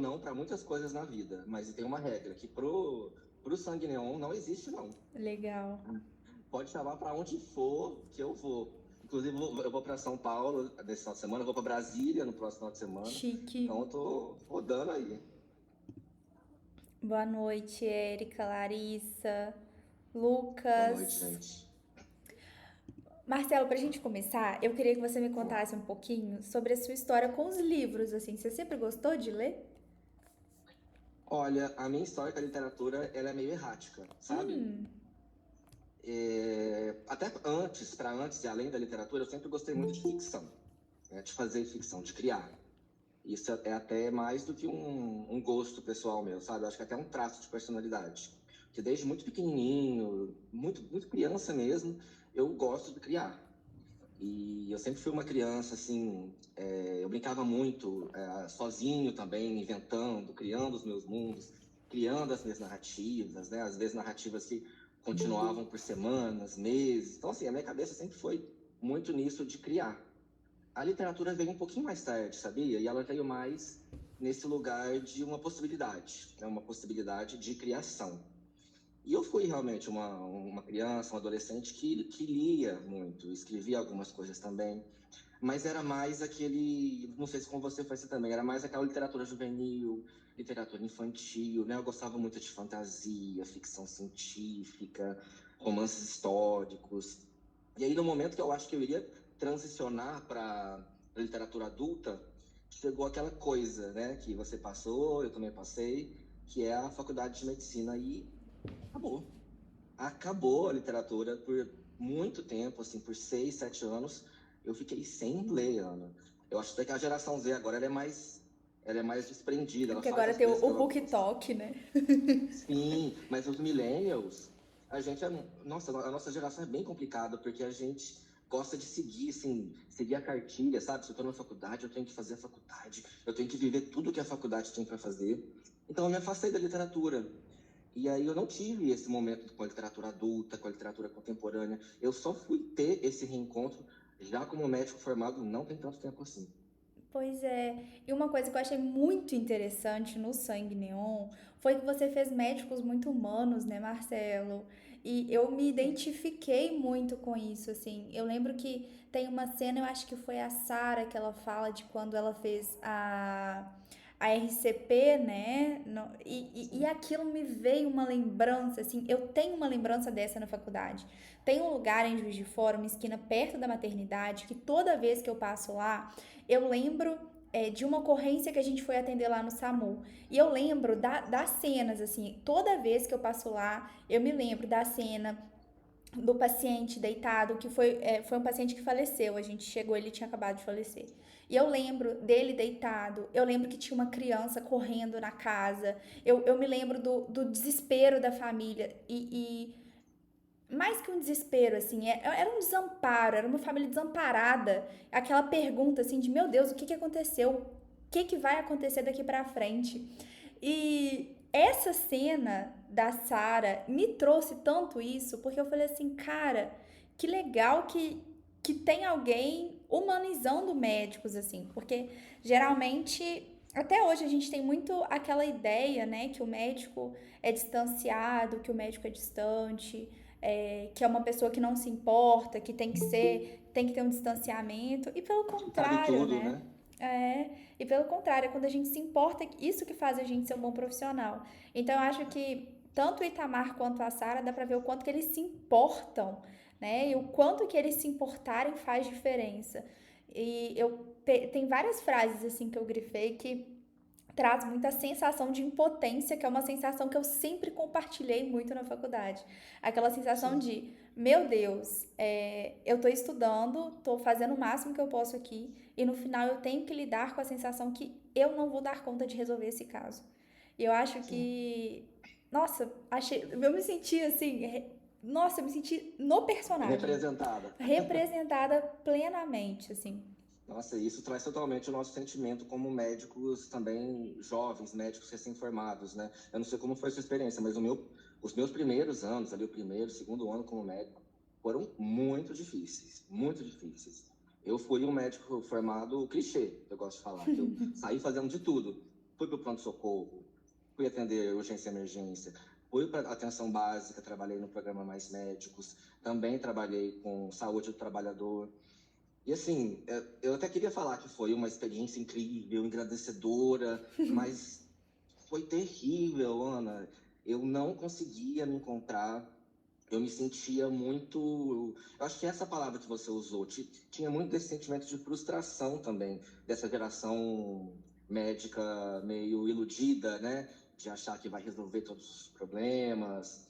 não para muitas coisas na vida, mas tem uma regra, que pro Sangue Neon não existe não. Legal. Pode chamar para onde for que eu vou. Inclusive, eu vou para São Paulo nesse final de semana, eu vou para Brasília no próximo final de semana. Chique. Então, eu tô rodando aí. Boa noite, Érica, Larissa, Boa noite, Lucas. gente. Marcelo, pra gente começar, eu queria que você me contasse um pouquinho sobre a sua história com os livros, assim. Você sempre gostou de ler? Olha, a minha história com a literatura, ela é meio errática, sabe? Hum, Até antes, para antes e além da literatura, eu sempre gostei muito de ficção, né? De fazer ficção, de criar. Isso é até mais do que um gosto pessoal meu, sabe? Eu acho que é até um traço de personalidade. Porque desde muito pequenininho, muito criança mesmo, eu gosto de criar. E eu sempre fui uma criança, assim, eu brincava muito, sozinho também, inventando, criando os meus mundos, criando as minhas narrativas, né? Às vezes narrativas que continuavam por semanas, meses. Então, assim, a minha cabeça sempre foi muito nisso de criar. A literatura veio um pouquinho mais tarde, sabia? E ela veio mais nesse lugar de uma possibilidade, né? Uma possibilidade de criação. E eu fui realmente uma criança, um adolescente que lia muito, escrevia algumas coisas também, mas era mais aquele, não sei se com você foi assim também, era mais aquela literatura juvenil, literatura infantil, né? Eu gostava muito de fantasia, ficção científica, romances históricos. E aí, no momento que eu acho que eu iria transicionar para literatura adulta, chegou aquela coisa, né, que você passou, eu também passei, que é a faculdade de medicina e acabou. Acabou a literatura por muito tempo, assim, por 6, 7 anos, eu fiquei sem ler, Ana. Eu acho até que a geração Z agora ela é mais desprendida, é ela porque faz agora as tem coisas o que ela Book gosta. Talk, né? Sim, mas os millennials, a gente é, nossa, a nossa geração é bem complicada, porque a gente gosta de seguir, assim, seguir a cartilha, sabe? Se eu tô na faculdade, eu tenho que fazer a faculdade, eu tenho que viver tudo que a faculdade tem para fazer. Então eu me afastei da literatura. E aí eu não tive esse momento com a literatura adulta, com a literatura contemporânea. Eu só fui ter esse reencontro já como médico formado não tem tanto tempo assim. Pois é. E uma coisa que eu achei muito interessante no Sangue Neon foi que você fez médicos muito humanos, né, Marcelo? E eu me identifiquei muito com isso, assim. Eu lembro que tem uma cena, eu acho que foi a Sarah que ela fala de quando ela fez a RCP, né? E Sim. aquilo me veio uma lembrança, assim. Eu tenho uma lembrança dessa na faculdade. Tem um lugar em Juiz de Fora, uma esquina perto da maternidade, que toda vez que eu passo lá, eu lembro de uma ocorrência que a gente foi atender lá no SAMU. E eu lembro das cenas, assim, toda vez que eu passo lá, eu me lembro da cena do paciente deitado, que foi um paciente que faleceu. A gente chegou, ele tinha acabado de falecer. E eu lembro dele deitado, eu lembro que tinha uma criança correndo na casa, eu me lembro do desespero da família. Mais que um desespero, assim, era um desamparo, era uma família desamparada. Aquela pergunta, assim, de meu Deus, o que que aconteceu? O que que vai acontecer daqui pra frente? E essa cena da Sarah me trouxe tanto isso, porque eu falei assim, cara, que legal que tem alguém humanizando médicos, assim, porque geralmente. Até hoje a gente tem muito aquela ideia, né, que o médico é distanciado, que o médico é distante, que é uma pessoa que não se importa, que tem que ter um distanciamento, e pelo Que sabe contrário, tudo, né? né? E pelo contrário, é quando a gente se importa, isso que faz a gente ser um bom profissional. Então eu acho que tanto o Itamar quanto a Sara dá pra ver o quanto que eles se importam, né? E o quanto que eles se importarem faz diferença. E tem várias frases assim que eu grifei que traz muita sensação de impotência, que é uma sensação que eu sempre compartilhei muito na faculdade. Aquela sensação Sim. de, meu Deus, eu tô estudando, tô fazendo o máximo que eu posso aqui, e no final eu tenho que lidar com a sensação que eu não vou dar conta de resolver esse caso. E eu acho Sim. que, nossa, eu me senti assim, nossa, eu me senti no personagem, Representada. representada plenamente, assim. Nossa, isso traz totalmente o nosso sentimento como médicos também jovens, médicos recém-formados, né? Eu não sei como foi a sua experiência, mas os meus primeiros anos, ali o primeiro, segundo ano como médico, foram muito difíceis, muito difíceis. Eu fui um médico formado clichê, eu gosto de falar, que eu saí fazendo de tudo. fui para o pronto-socorro, fui atender urgência e emergência, fui para atenção básica, trabalhei no programa Mais Médicos, também trabalhei com saúde do trabalhador. E assim, eu até queria falar que foi uma experiência incrível, engrandecedora, mas foi terrível, Ana. Eu não conseguia me encontrar. Eu me sentia muito. Eu acho que essa palavra que você usou tinha muito desse sentimento de frustração também, dessa geração médica meio iludida, né? De achar que vai resolver todos os problemas.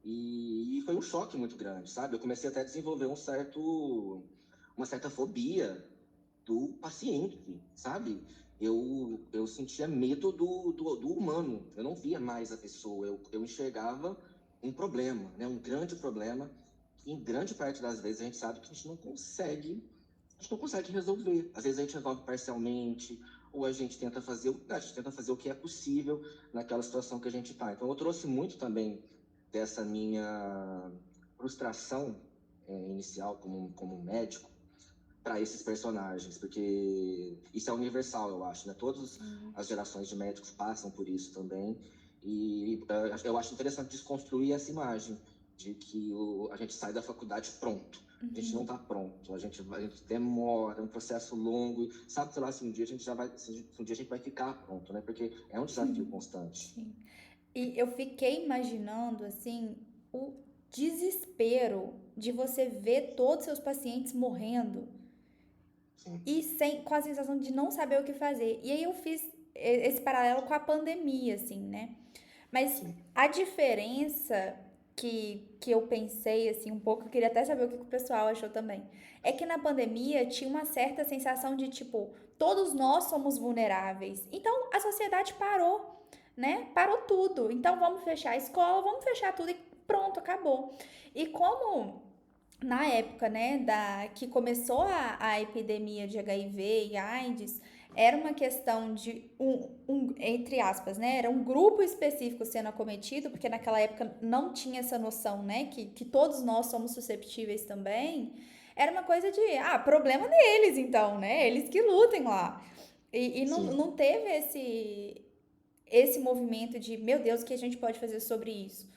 E foi um choque muito grande, sabe? Eu comecei até a desenvolver uma certa fobia do paciente, sabe? Eu sentia medo do humano, eu não via mais a pessoa, eu enxergava um problema, né? Um grande problema, que em grande parte das vezes a gente sabe que a gente não consegue resolver. Às vezes a gente resolve parcialmente, ou a gente tenta fazer o que é possível naquela situação que a gente está. Então eu trouxe muito também dessa minha frustração inicial como médico, para esses personagens, porque isso é universal, eu acho, né? Todas Sim. as gerações de médicos passam por isso também. E eu acho interessante desconstruir essa imagem de que a gente sai da faculdade pronto. A gente não Uhum. está pronto, a gente demora, é um processo longo, e sabe, sei lá, se um dia a gente já vai, se um dia a gente vai ficar pronto, né? Porque é um desafio constante. Sim. E eu fiquei imaginando, assim, o desespero de você ver todos os seus pacientes morrendo Sim, e com a sensação de não saber o que fazer. E aí eu fiz esse paralelo com a pandemia, assim, né? Mas sim, a diferença que eu pensei, assim, um pouco, eu queria até saber o que o pessoal achou também, é que na pandemia tinha uma certa sensação de, tipo, todos nós somos vulneráveis. Então a sociedade parou, né? Parou tudo. Então vamos fechar a escola, vamos fechar tudo e pronto, acabou. E como na época, né, que começou a epidemia de HIV e AIDS, era uma questão de entre aspas, né, era um grupo específico sendo acometido, porque naquela época não tinha essa noção, né, que todos nós somos susceptíveis também. Era uma coisa de, problema deles então, né, eles que lutem lá. E não, sim. não teve esse movimento de, meu Deus, o que a gente pode fazer sobre isso?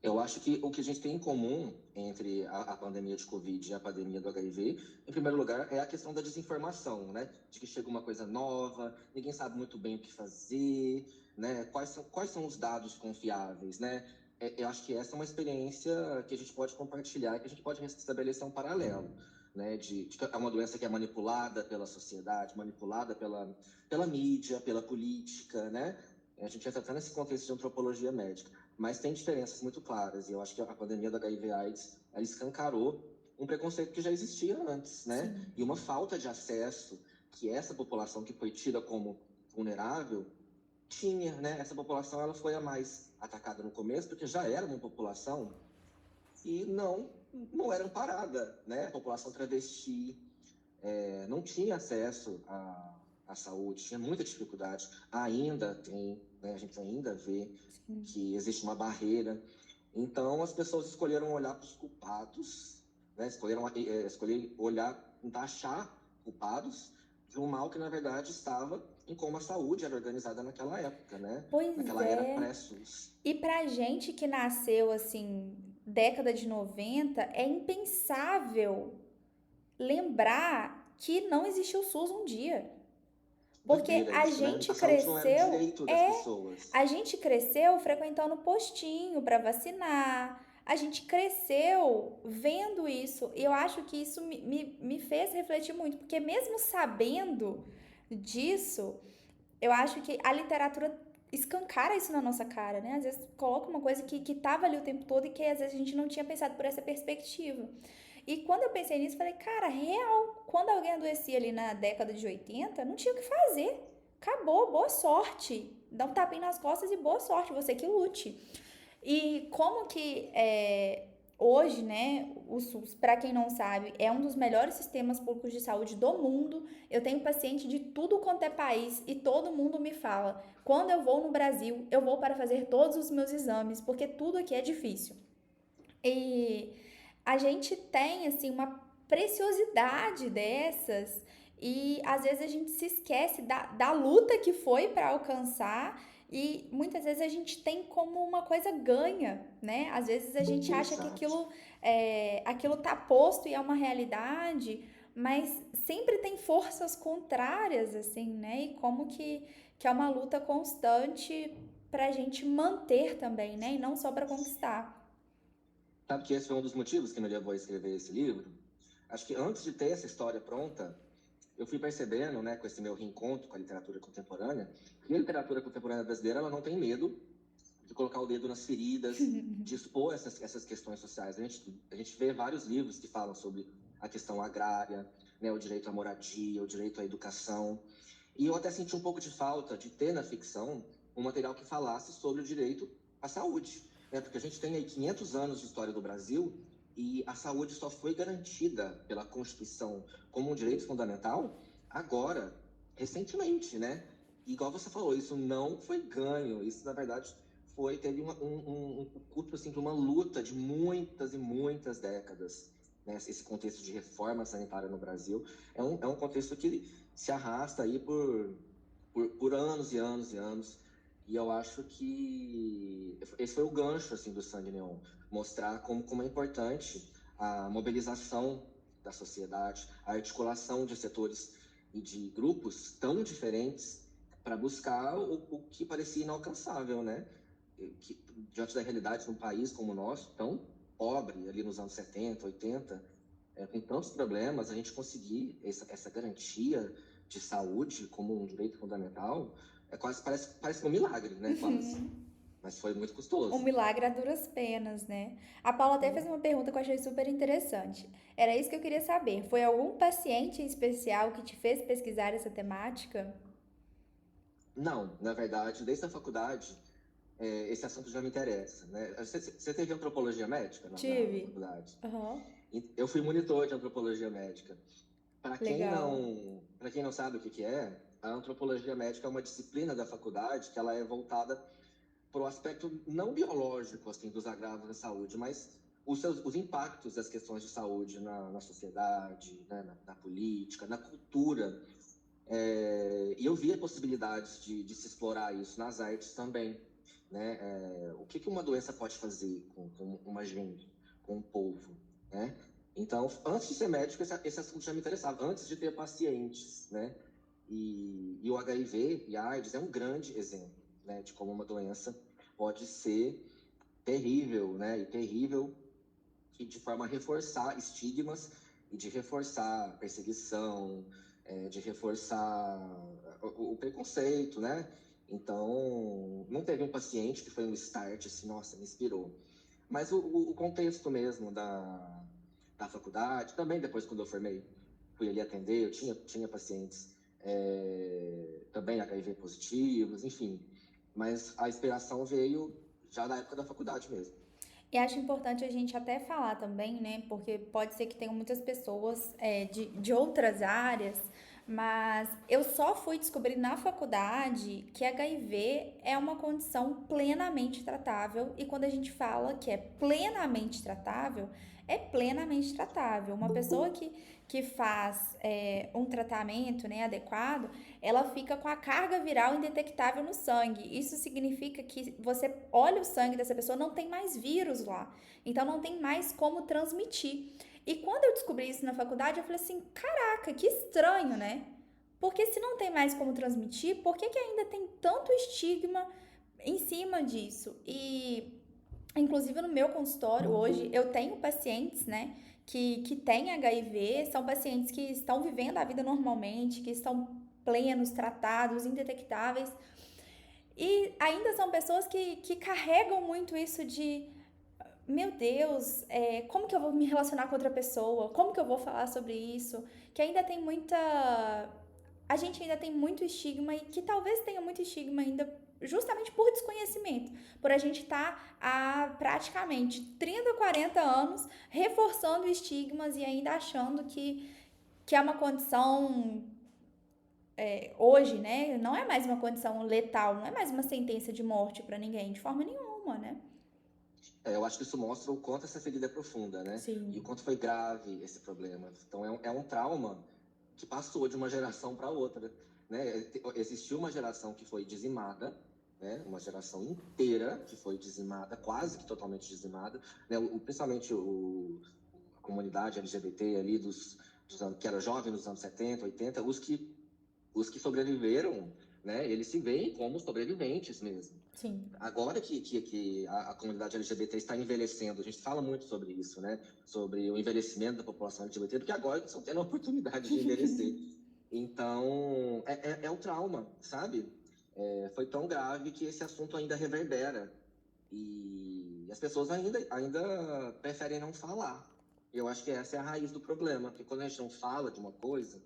Eu acho que o que a gente tem em comum entre a pandemia de Covid e a pandemia do HIV, em primeiro lugar, é a questão da desinformação, né? De que chega uma coisa nova, ninguém sabe muito bem o que fazer, né? Quais são os dados confiáveis, né? Eu acho que essa é uma experiência que a gente pode compartilhar, que a gente pode estabelecer um paralelo, né? De que é uma doença que é manipulada pela sociedade, manipulada pela mídia, pela política, né? A gente entra até nesse contexto de antropologia médica, mas tem diferenças muito claras, e eu acho que a pandemia da HIV/AIDS, ela escancarou um preconceito que já existia antes, né? Sim. E uma falta de acesso que essa população que foi tida como vulnerável tinha, né? Essa população ela foi a mais atacada no começo, porque já era uma população e não era amparada, né? A população travesti não tinha acesso à saúde, tinha muita dificuldade, ainda tem, né? A gente ainda vê Sim. que existe uma barreira. Então, as pessoas escolheram olhar para os culpados, né? Escolheram olhar, tentar achar culpados de um mal que, na verdade, estava em como a saúde era organizada naquela época, né? Pois Naquela era é. pré-SUS. E pra gente que nasceu assim, década de 90, é impensável lembrar que não existiu o SUS um dia. Porque Doideira a isso, né? gente A saúde não era um cresceu, direito das pessoas. a gente cresceu frequentando postinho para vacinar. A gente cresceu vendo isso. E eu acho que isso me fez refletir muito, porque mesmo sabendo disso, eu acho que a literatura escancara isso na nossa cara, né? Às vezes coloca uma coisa que tava ali o tempo todo e que às vezes a gente não tinha pensado por essa perspectiva. E quando eu pensei nisso, falei, cara, real, quando alguém adoecia ali na década de 80, não tinha o que fazer. Acabou, boa sorte. Dá um tapinha nas costas e boa sorte, você que lute. E como que hoje, né, o SUS, para quem não sabe, é um dos melhores sistemas públicos de saúde do mundo. Eu tenho paciente de tudo quanto é país e todo mundo me fala: quando eu vou no Brasil, eu vou para fazer todos os meus exames, porque tudo aqui é difícil. E a gente tem assim uma preciosidade dessas e às vezes a gente se esquece da luta que foi para alcançar e muitas vezes a gente tem como uma coisa ganha, né? Às vezes a gente acha que Exato. aquilo tá posto e é uma realidade, mas sempre tem forças contrárias, assim, né? E como que é uma luta constante pra gente manter também, né? E não só pra conquistar. Sabe que esse foi um dos motivos que me levou a escrever esse livro? Acho que antes de ter essa história pronta, eu fui percebendo, né, com esse meu reencontro com a literatura contemporânea, que a literatura contemporânea brasileira ela não tem medo de colocar o dedo nas feridas, de expor essas questões sociais. A gente vê vários livros que falam sobre a questão agrária, né, o direito à moradia, o direito à educação. E eu até senti um pouco de falta de ter na ficção um material que falasse sobre o direito à saúde, né? Porque a gente tem aí 500 anos de história do Brasil e a saúde só foi garantida pela Constituição como um direito fundamental agora, recentemente, né? E igual você falou, isso não foi ganho, isso na verdade teve um culto assim, de uma luta de muitas e muitas décadas, né? Esse contexto de reforma sanitária no Brasil é um contexto que se arrasta aí por anos e anos e anos. E eu acho que esse foi o gancho assim, do Sangue Neon, mostrar como é importante a mobilização da sociedade, a articulação de setores e de grupos tão diferentes para buscar o que parecia inalcançável, né? Que, diante da realidade de um país como o nosso, tão pobre, ali nos anos 70, 80, com tantos problemas, a gente conseguir essa garantia de saúde como um direito fundamental, parece um milagre, né? Quase. Mas foi muito Um custoso. milagre a duras penas, né? A Paula até fez Sim. uma pergunta que eu achei super interessante. Era isso que eu queria saber. Foi algum paciente em especial que te fez pesquisar essa temática? Não, na verdade, desde a faculdade, esse assunto já me interessa, né? Você teve antropologia médica na Tive. faculdade? Aham. Eu fui monitor de antropologia médica. Legal. Para quem não sabe o que é, a antropologia médica é uma disciplina da faculdade que ela é voltada para o aspecto não biológico assim dos agravos da saúde, mas os impactos das questões de saúde na sociedade, né, na política, na cultura. E eu via possibilidades de se explorar isso nas artes também. Né? O que uma doença pode fazer com uma gente, com um povo, né? Então, antes de ser médico, esse assunto já me interessava, antes de ter pacientes, né? E o HIV e a AIDS é um grande exemplo, né, de como uma doença pode ser terrível, né? E terrível que de forma a reforçar estigmas e de reforçar perseguição, de reforçar o preconceito, né? Então, não teve um paciente que foi um start, assim, nossa, me inspirou. Mas o contexto mesmo da faculdade, também depois quando eu formei, fui ali atender, eu tinha pacientes também HIV positivos, enfim. Mas a inspiração veio já da época da faculdade mesmo. E acho importante a gente até falar também, né? Porque pode ser que tenham muitas pessoas de outras áreas, mas eu só fui descobrir na faculdade que HIV é uma condição plenamente tratável. E quando a gente fala que é plenamente tratável, é plenamente tratável. Uma pessoa que faz um tratamento, né, adequado, ela fica com a carga viral indetectável no sangue. Isso significa que você olha o sangue dessa pessoa, não tem mais vírus lá. Então não tem mais como transmitir. E quando eu descobri isso na faculdade, eu falei assim: caraca, que estranho, né? Porque se não tem mais como transmitir, por que ainda tem tanto estigma em cima disso? E, inclusive, no meu consultório hoje, eu tenho pacientes, né, que têm HIV, são pacientes que estão vivendo a vida normalmente, que estão plenos, tratados, indetectáveis. E ainda são pessoas que carregam muito isso de, meu Deus, como que eu vou me relacionar com outra pessoa? Como que eu vou falar sobre isso? Que ainda tem muita. A gente ainda tem muito estigma e que talvez tenha muito estigma ainda justamente por desconhecimento, por a gente estar há praticamente 30, 40 anos reforçando estigmas e ainda achando que é uma condição hoje, né? Não é mais uma condição letal, não é mais uma sentença de morte para ninguém, de forma nenhuma, né? Eu acho que isso mostra o quanto essa ferida é profunda, né? E o Sim. quanto foi grave esse problema. Então, é um trauma que passou de uma geração para outra, né? Existiu uma geração que foi dizimada, né? Uma geração inteira que foi dizimada, quase que totalmente dizimada, né? Principalmente a comunidade LGBT ali dos anos, que era jovem nos anos 70, 80, os que sobreviveram, né? Eles se veem como sobreviventes mesmo. Sim. Agora que a comunidade LGBT está envelhecendo, a gente fala muito sobre isso, né? Sobre o envelhecimento da população LGBT, porque agora eles estão tendo a oportunidade de envelhecer. Então, é o trauma, sabe? Foi tão grave que esse assunto ainda reverbera. E as pessoas ainda preferem não falar. Eu acho que essa é a raiz do problema, porque quando a gente não fala de uma coisa,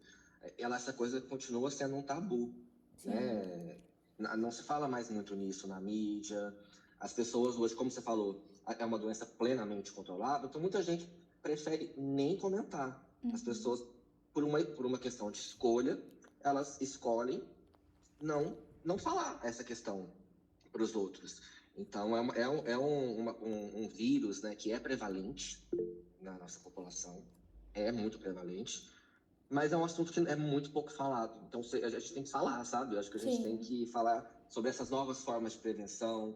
essa coisa continua sendo um tabu, Sim. né? Não se fala mais muito nisso na mídia. As pessoas hoje, como você falou, é uma doença plenamente controlável, então muita gente prefere nem comentar. As pessoas, por uma questão de escolha, elas escolhem não falar essa questão para os outros. Então, um vírus, né, que é prevalente na nossa população, é muito prevalente, mas é um assunto que é muito pouco falado. Então, a gente tem que falar, sabe? Eu acho que a gente tem que falar sobre essas novas formas de prevenção,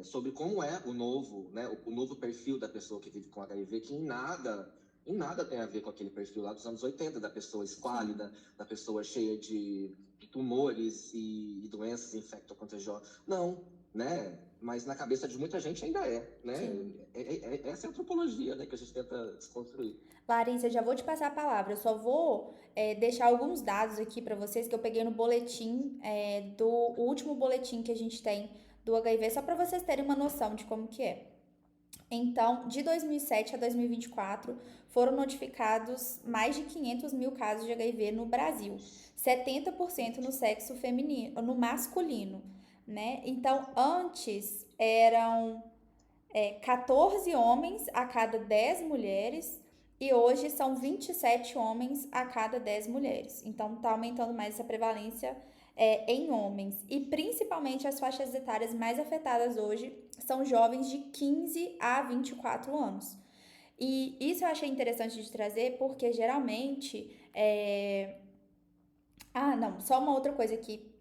sobre como é o novo, né, o novo perfil da pessoa que vive com HIV, que em nada tem a ver com aquele perfil lá dos anos 80, da pessoa esquálida, da pessoa cheia de tumores e doenças infectocontagiosas. Não, né? Mas na cabeça de muita gente ainda né? Essa é a antropologia, né, que a gente tenta desconstruir. Larissa, já vou te passar a palavra. Eu só vou deixar alguns dados aqui para vocês que eu peguei no boletim, do último boletim que a gente tem do HIV, só para vocês terem uma noção de como que é. Então, de 2007 a 2024, foram notificados mais de 500 mil casos de HIV no Brasil, 70% no sexo feminino, no masculino, né? Então, antes eram 14 homens a cada 10 mulheres e hoje são 27 homens a cada 10 mulheres. Então, tá aumentando mais essa prevalência em homens. E principalmente as faixas etárias mais afetadas hoje são jovens de 15 a 24 anos. E isso eu achei interessante de trazer porque geralmente. Ah, não, só uma outra coisa aqui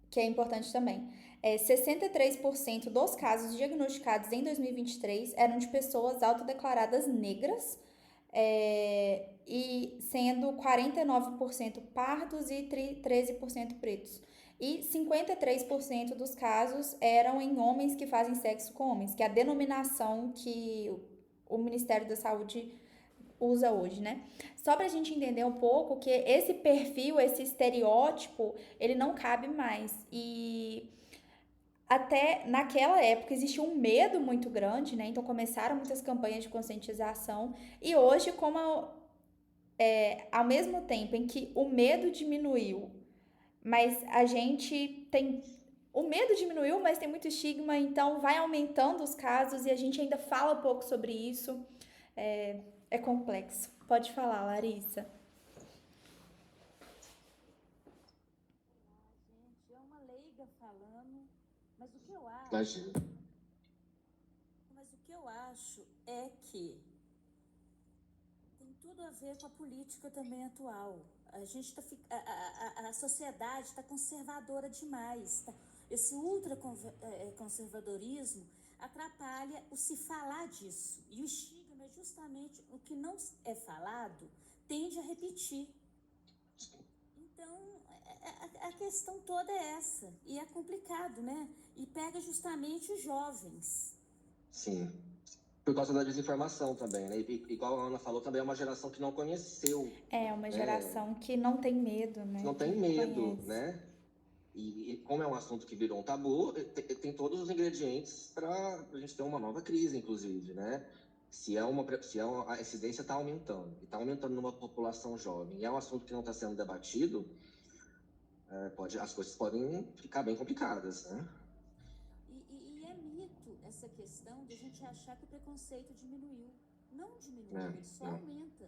que é importante também. 63% dos casos diagnosticados em 2023 eram de pessoas autodeclaradas negras, e sendo 49% pardos e 13% pretos. E 53% dos casos eram em homens que fazem sexo com homens, que é a denominação que o Ministério da Saúde usa hoje, né? Só pra gente entender um pouco que esse perfil, esse estereótipo, ele não cabe mais. E até naquela época existia um medo muito grande, né? Então começaram muitas campanhas de conscientização. E hoje, como ao mesmo tempo em que o medo diminuiu, mas a gente tem. O medo diminuiu, mas tem muito estigma, então vai aumentando os casos e a gente ainda fala pouco sobre isso. É complexo. Pode falar, Larissa. Gente, é uma leiga falando, mas o que eu acho, Imagina. mas o que eu acho é que tem tudo a ver com a política também atual. A gente a sociedade está conservadora demais. Esse ultraconservadorismo atrapalha o se falar disso. E o estigma é justamente o que não é falado tende a repetir. Então, a questão toda é essa. E é complicado, né? E pega justamente os jovens. Sim. Por causa da desinformação também, né? E, igual a Ana falou, também é uma geração que não conheceu. É uma geração que não tem medo, né? Não tem Que medo, conhece. né? E como é um assunto que virou um tabu, tem todos os ingredientes para a gente ter uma nova crise, inclusive, né? A incidência está aumentando, e está aumentando numa população jovem, e é um assunto que não está sendo debatido, as coisas podem ficar bem complicadas, né? E é mito essa questão de a gente achar que o preconceito diminuiu. Não diminuiu, ele só aumenta.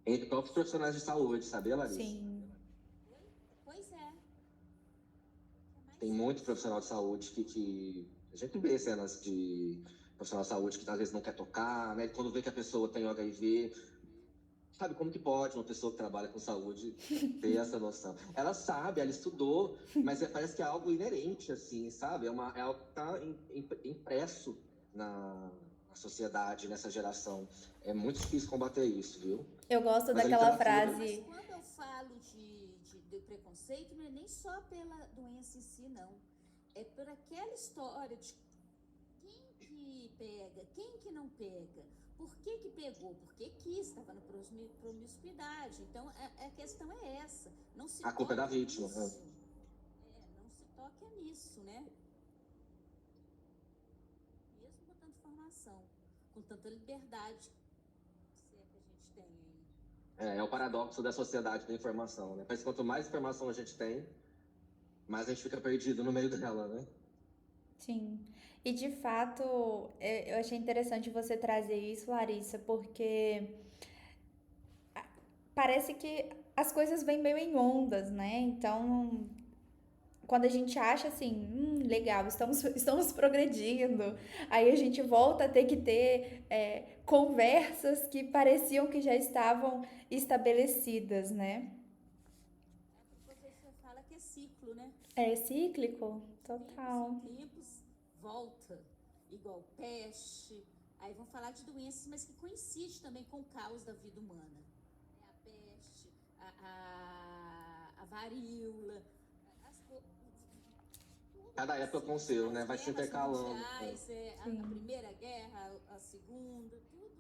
Entre próprios profissionais de saúde, sabia, Larissa? Sim. Pois é. Tem muito profissional de saúde que a gente vê cenas de profissional de saúde que às vezes não quer tocar, né? Quando vê que a pessoa tem HIV, Sabe, como que pode uma pessoa que trabalha com saúde ter essa noção? Ela sabe, ela estudou, mas parece que é algo inerente, assim, sabe? É algo que está impresso na sociedade, nessa geração. É muito difícil combater isso, viu? Eu gosto Mas a daquela literatura... Mas frase. quando eu falo de preconceito, não é nem só pela doença em si, não. É por aquela história de quem que pega, quem que não pega, por que que pegou, porque quis, estava na promiscuidade. Então, a questão é essa. Não se A culpa é da toca vítima. nisso. Não se toca nisso, né? Mesmo com tanta informação, com tanta liberdade, se é que a gente tem aí. É o paradoxo da sociedade da informação, né? Parece que quanto mais informação a gente tem, mais a gente fica perdido no meio dela, né? Sim. E de fato, eu achei interessante você trazer isso, Larissa, porque parece que as coisas vêm meio em ondas, né? Então, quando a gente acha assim, legal, estamos progredindo, aí a gente volta a ter que ter conversas que pareciam que já estavam estabelecidas, né? O professor fala que é ciclo, né? É cíclico? Total. Tempos em tempos, volta. Igual peste. Aí vão falar de doenças, mas que coincide também com o caos da vida humana. A peste, a varíola, Cada época com o seu, né? Vai se intercalando. Mundiais, a Primeira Guerra, a Segunda, tudo.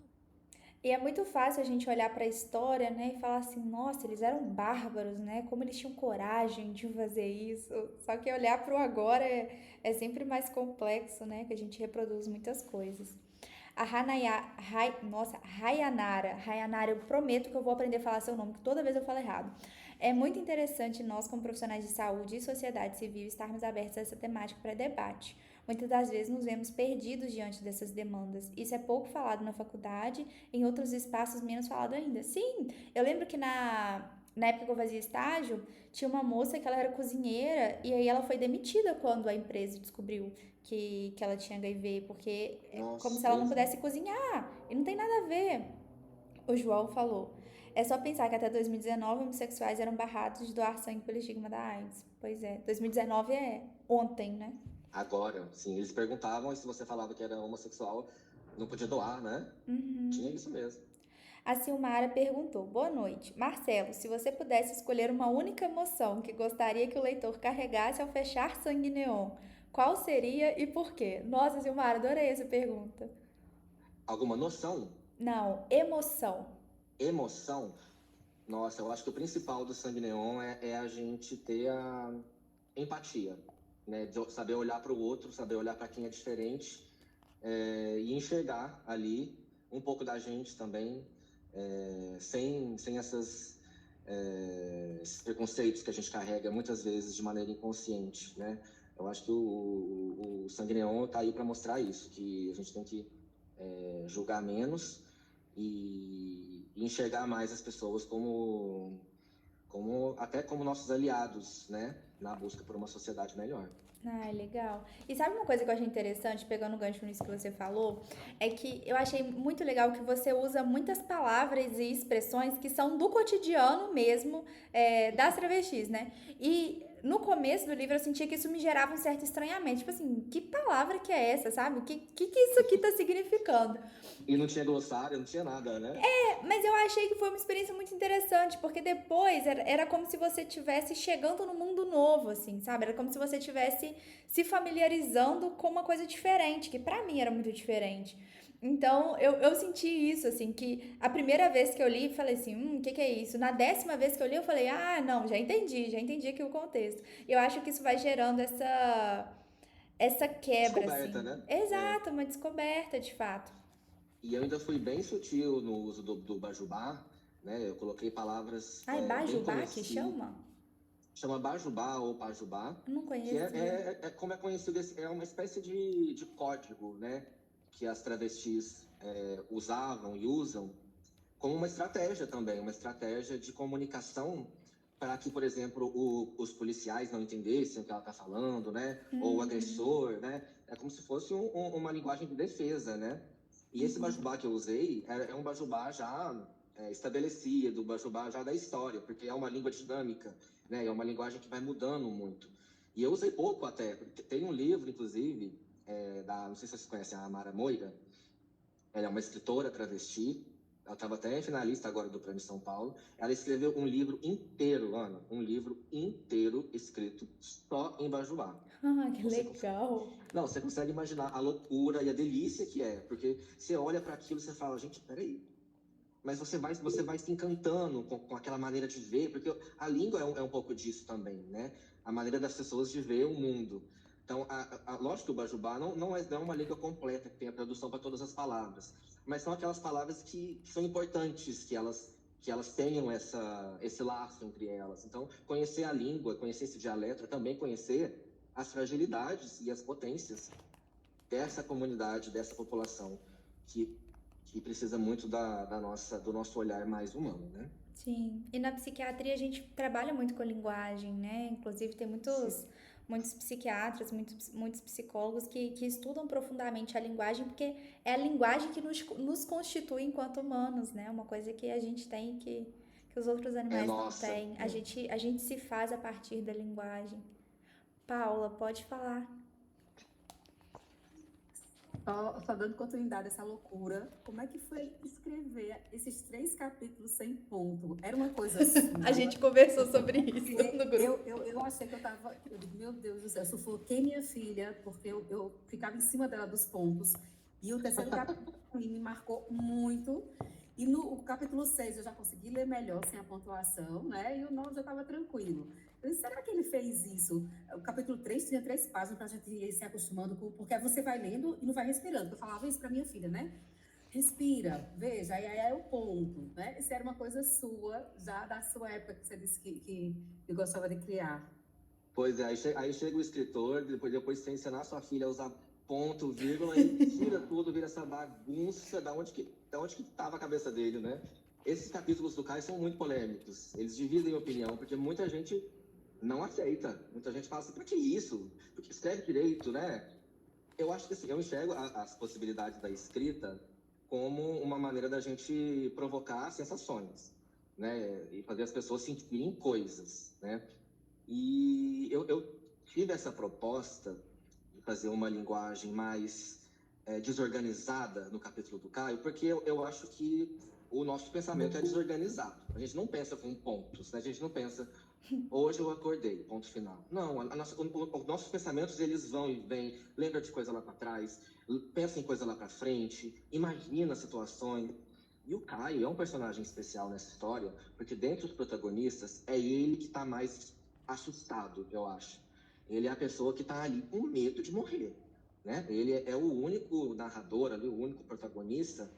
E é muito fácil a gente olhar para a história, né, e falar assim, nossa, eles eram bárbaros, né? Como eles tinham coragem de fazer isso. Só que olhar para o agora é sempre mais complexo, né? Que a gente reproduz muitas coisas. A Rayanara, eu prometo que eu vou aprender a falar seu nome, que toda vez eu falo errado. É muito interessante nós, como profissionais de saúde e sociedade civil, estarmos abertos a essa temática para debate. Muitas das vezes nos vemos perdidos diante dessas demandas. Isso é pouco falado na faculdade, em outros espaços menos falado ainda. Sim, eu lembro que na época que eu fazia estágio, tinha uma moça que ela era cozinheira e aí ela foi demitida quando a empresa descobriu que ela tinha HIV, porque é como se ela não pudesse cozinhar. E não tem nada a ver. O João falou. É só pensar que até 2019 homossexuais eram barrados de doar sangue pelo estigma da AIDS. Pois é, 2019 é ontem, né? Agora, sim, eles perguntavam e se você falava que era homossexual, não podia doar, né? Tinha isso mesmo. A Silmara perguntou: Boa noite. Marcelo, se você pudesse escolher uma única emoção que gostaria que o leitor carregasse ao fechar Sangue Neon, qual seria e por quê? Nossa, Silmara, adorei essa pergunta. Alguma noção? Não, emoção. Emoção? Nossa, eu acho que o principal do Sangue Neon é a gente ter a empatia, né? De saber olhar para o outro, saber olhar para quem é diferente e enxergar ali um pouco da gente também, sem esses preconceitos que a gente carrega muitas vezes de maneira inconsciente, né? Eu acho que o Sangue Neon está aí para mostrar isso, que a gente tem que julgar menos e enxergar mais as pessoas até como nossos aliados, né? Na busca por uma sociedade melhor. Ah, legal. E sabe uma coisa que eu achei interessante, pegando o gancho nisso que você falou, é que eu achei muito legal que você usa muitas palavras e expressões que são do cotidiano mesmo, das travestis, né? E no começo do livro eu sentia que isso me gerava um certo estranhamento. Tipo assim, que palavra que é essa, sabe? O que isso aqui tá significando? E não tinha glossário, não tinha nada, né? Mas eu achei que foi uma experiência muito interessante, porque depois era como se você estivesse chegando no mundo novo, assim, sabe? Era como se você estivesse se familiarizando com uma coisa diferente, que pra mim era muito diferente. Então, eu senti isso, assim, que a primeira vez que eu li, falei assim, o que é isso? Na 10ª vez que eu li, eu falei, ah, não, já entendi aqui o contexto. E eu acho que isso vai gerando essa quebra, Descoberta, assim. né? Exato, uma descoberta, de fato. E eu ainda fui bem sutil no uso do bajubá, né? Eu coloquei palavras Ai, bem Bajubá que conhecidas. chama? Chama bajubá ou pajubá, Eu não que conheço. como é conhecido, é uma espécie de código, né? Que as travestis usavam e usam como uma estratégia também, uma estratégia de comunicação para que, por exemplo, os policiais não entendessem o que ela está falando, né? Ou o agressor, né? É como se fosse uma linguagem de defesa, né? E esse bajubá que eu usei é um bajubá já estabelecida, o Bajubá já da história, porque é uma língua dinâmica, né? É uma linguagem que vai mudando muito. E eu usei pouco até. Tem um livro, inclusive, não sei se vocês conhecem a Amara Moira. Ela é uma escritora travesti. Ela estava até finalista agora do Prêmio São Paulo. Ela escreveu um livro inteiro, Ana, um livro inteiro escrito só em Bajubá. Ah, que legal. Não, você consegue imaginar a loucura e a delícia que é, porque você olha para aquilo e você fala, gente, peraí. Mas você vai se encantando com aquela maneira de ver, porque a língua é um pouco disso também, né? A maneira das pessoas de ver o mundo. Então, lógico que o Bajubá não é uma língua completa, que tem a tradução para todas as palavras, mas são aquelas palavras que são importantes, que elas tenham esse laço entre elas. Então, conhecer a língua, conhecer esse dialeto, é também conhecer as fragilidades e as potências dessa comunidade, dessa população, que precisa muito do nosso olhar mais humano, né? Sim. E na psiquiatria a gente trabalha muito com a linguagem, né? Inclusive tem muitos psiquiatras, muitos psicólogos que estudam profundamente a linguagem, porque é a linguagem que nos constitui enquanto humanos, né? Uma coisa que a gente tem que os outros animais não têm. A gente se faz a partir da linguagem. Paula, pode falar. Só dando continuidade a essa loucura, como é que foi escrever esses 3 capítulos sem ponto? Era uma coisa assim. A gente conversou sobre isso no grupo. Eu achei que eu digo, meu Deus do céu, eu sufoquei minha filha, porque eu ficava em cima dela dos pontos. E o terceiro capítulo me marcou muito. E no capítulo 6 eu já consegui ler melhor, sem a pontuação, né? E o 9 já estava tranquilo. Eu disse, será que ele fez isso? O capítulo 3 tinha 3 páginas para a gente ir se acostumando, porque você vai lendo e não vai respirando. Eu falava isso para minha filha, né? Respira, veja, aí é o ponto, né? Isso era uma coisa sua, já da sua época que você disse que gostava de criar. Pois é, aí chega o escritor, depois você ensinar a sua filha a usar ponto, vírgula, e tira tudo, vira essa bagunça da onde que estava a cabeça dele, né? Esses capítulos do Caio são muito polêmicos, eles dividem opinião, porque muita gente não aceita, muita gente fala assim, pra que isso? Porque escreve direito, né? Eu acho que assim, eu enxergo as possibilidades da escrita como uma maneira da gente provocar sensações, né? E fazer as pessoas sentirem coisas, né? E eu tive essa proposta de fazer uma linguagem mais desorganizada no capítulo do Caio, porque eu acho que o nosso pensamento é desorganizado. A gente não pensa com pontos, né? A gente não pensa, hoje eu acordei, ponto final. Não, os nossos pensamentos, eles vão e vêm, lembra de coisa lá para trás, pensa em coisa lá para frente, imagina situações. E o Caio é um personagem especial nessa história, porque dentre os protagonistas, é ele que está mais assustado, eu acho. Ele é a pessoa que está ali com medo de morrer, né? Ele é o único narrador ali, o único protagonista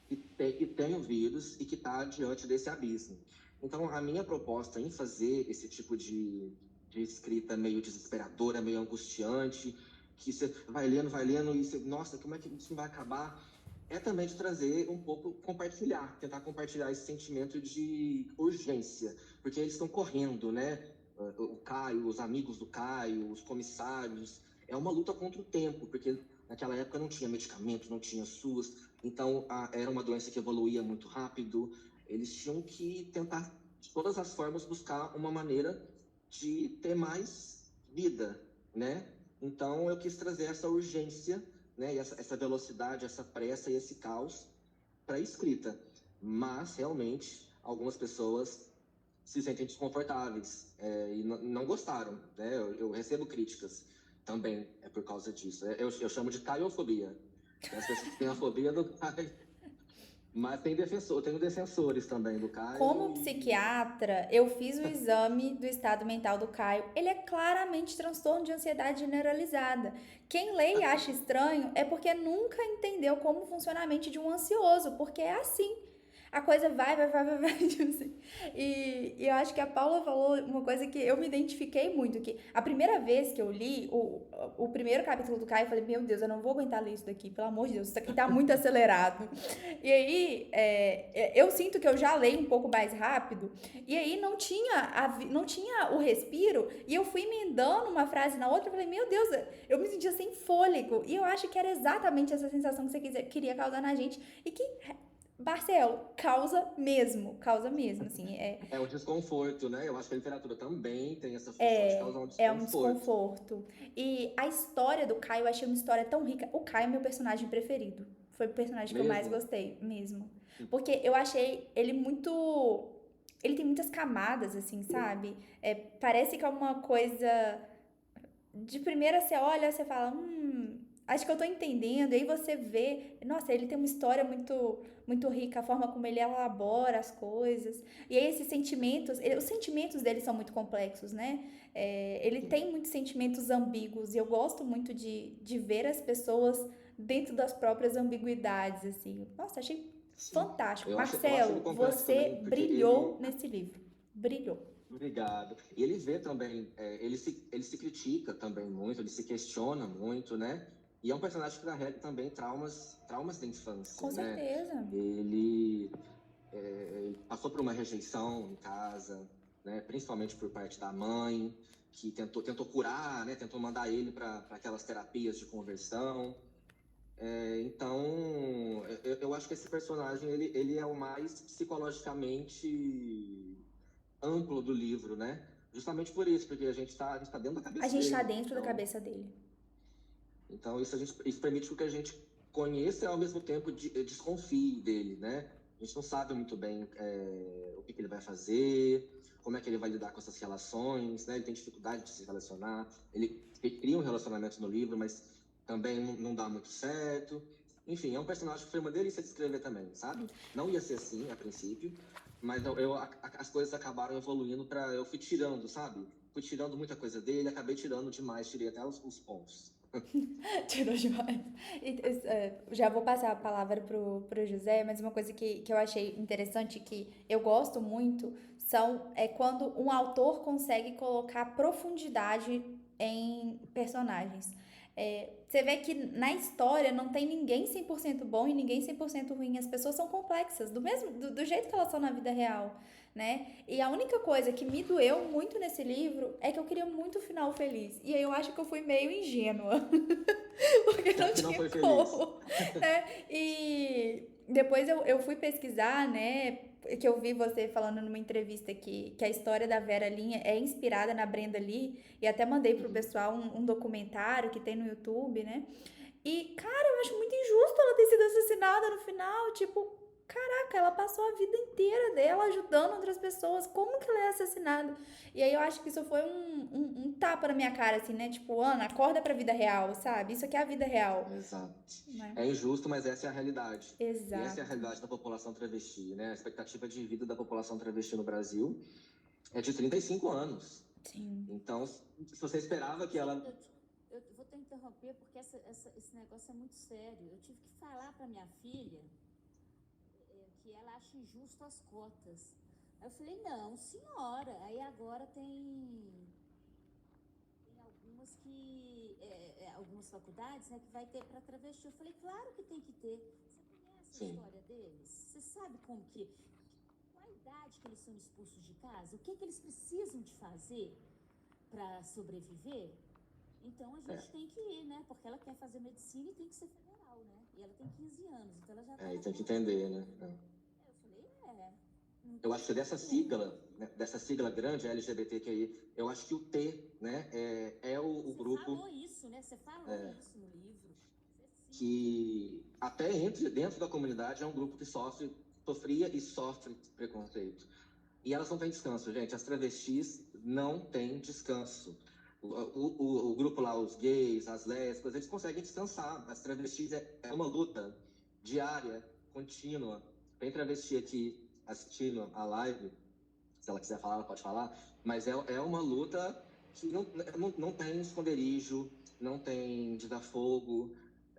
que tem o vírus e que está diante desse abismo. Então, a minha proposta em fazer esse tipo de escrita meio desesperadora, meio angustiante, que você vai lendo e você, nossa, como é que isso vai acabar? É também de trazer um pouco, tentar compartilhar esse sentimento de urgência, porque eles estão correndo, né? O Caio, os amigos do Caio, os comissários, é uma luta contra o tempo, porque naquela época não tinha medicamento, não tinha SUS, então era uma doença que evoluía muito rápido, eles tinham que tentar, de todas as formas, buscar uma maneira de ter mais vida, né? Então eu quis trazer essa urgência, né? E essa velocidade, essa pressa e esse caos para a escrita, mas realmente algumas pessoas se sentem desconfortáveis e não gostaram, né? Eu recebo críticas também por causa disso. Eu chamo de caiofobia. As pessoas têm a fobia do Caio, mas tenho defensores também do Caio. Como psiquiatra, eu fiz o exame do estado mental do Caio. Ele é claramente transtorno de ansiedade generalizada. Quem lê e acha estranho é porque nunca entendeu como funciona a mente de um ansioso, porque é assim. A coisa vai. Tipo assim. E eu acho que a Paula falou uma coisa que eu me identifiquei muito, que a primeira vez que eu li o primeiro capítulo do Caio, eu falei, meu Deus, eu não vou aguentar ler isso daqui, pelo amor de Deus, isso aqui tá muito acelerado. E aí, eu sinto que eu já leio um pouco mais rápido, e aí não tinha o respiro, e eu fui emendando uma frase na outra, eu falei, meu Deus, eu me sentia sem fôlego, e eu acho que era exatamente essa sensação que você queria causar na gente, e que Marcelo, causa mesmo, assim, É o desconforto, né? Eu acho que a literatura também tem essa função de causar um é um desconforto. desconforto. E a história do Caio, eu achei uma história tão rica. O Caio é meu personagem preferido. Foi o personagem que eu mais Mesmo? gostei, mesmo. Porque eu achei ele muito. Ele tem muitas camadas, assim, sabe? Parece que é uma coisa. De primeira você olha, você fala, acho que eu tô entendendo. E aí você vê, nossa, ele tem uma história muito rica, a forma como ele elabora as coisas. E aí esses sentimentos, os sentimentos dele são muito complexos, né? Ele Sim. tem muitos sentimentos ambíguos e eu gosto muito de ver as pessoas dentro das próprias ambiguidades, assim. Nossa, achei Sim. fantástico. Eu acho ele Marcelo, complexo você também, porque brilhou ele. nesse livro. Brilhou. Obrigado. E ele vê também, ele se critica também muito, ele se questiona muito, né? E é um personagem que carrega também traumas da infância, Com né? certeza. Ele passou por uma rejeição em casa, né? Principalmente por parte da mãe, que tentou curar, né? Tentou mandar ele para aquelas terapias de conversão. Então, eu acho que esse personagem ele é o mais psicologicamente amplo do livro, né? Justamente por isso, porque a gente tá dentro da A cabeça gente tá dele. dentro da Então, cabeça dele. isso permite que a gente conheça e ao mesmo tempo desconfie dele, né? A gente não sabe muito bem o que ele vai fazer, como é que ele vai lidar com essas relações, né? Ele tem dificuldade de se relacionar, ele cria um relacionamento no livro, mas também não dá muito certo. Enfim, é um personagem que foi uma delícia de escrever também, sabe? Não ia ser assim a princípio, mas as coisas acabaram evoluindo para eu fui tirando, sabe? Fui tirando muita coisa dele, acabei tirando demais, tirei até os pontos. Tirou demais. Já vou passar a palavra pro José, mas uma coisa que eu achei interessante, que eu gosto muito, é quando um autor consegue colocar profundidade em personagens. Você vê que na história não tem ninguém 100% bom e ninguém 100% ruim. As pessoas são complexas, do jeito que elas são na vida real, né? E a única coisa que me doeu muito nesse livro é que eu queria muito o final feliz. E aí eu acho que eu fui meio ingênua. Porque não Que não tinha foi feliz. como, né? E depois eu fui pesquisar, né? Que eu vi você falando numa entrevista que a história da Vera Linha é inspirada na Brenda Lee, e até mandei pro Uhum. pessoal um documentário que tem no YouTube, né? E, cara, eu acho muito injusto ela ter sido assassinada no final. Tipo, caraca, ela passou a vida inteira dela ajudando outras pessoas. Como que ela é assassinada? E aí eu acho que isso foi um tapa na minha cara, assim, né? Tipo, Ana, acorda pra vida real, sabe? Isso aqui é a vida real, Exato. né? É injusto, mas essa é a realidade. E essa é a Exato. realidade da população travesti, né? A expectativa de vida da população travesti no Brasil é de 35 anos. Sim. Então, se você esperava que ela. Eu vou te interromper porque esse negócio é muito sério. Eu tive que falar para minha filha que ela acha injusto as cotas. Aí eu falei, não, senhora. Aí agora tem algumas algumas faculdades, né, que vai ter para travesti. Eu falei, claro que tem que ter. Você conhece a Sim. história deles? Você sabe qual a idade que eles são expulsos de casa? O que eles precisam de fazer para sobreviver? Então a gente tem que ir, né? Porque ela quer fazer medicina e tem que ser federal, né? E ela tem 15 anos, então ela já tá E na tem que faixa. entender, né? Eu falei, não Eu tem acho que como. dessa sigla grande LGBTQI, eu acho que o T, né, é o Você grupo falou isso, né? Você falou isso no livro. Você que até dentro da comunidade é um grupo que sofria e sofre preconceito. E elas não têm descanso, gente. As travestis não têm descanso. O grupo lá, os gays, as lésbicas, eles conseguem descansar. As travestis é uma luta diária, contínua. Tem travesti aqui assistindo a live, se ela quiser falar, ela pode falar, mas é uma luta que não tem esconderijo, não tem desafogo,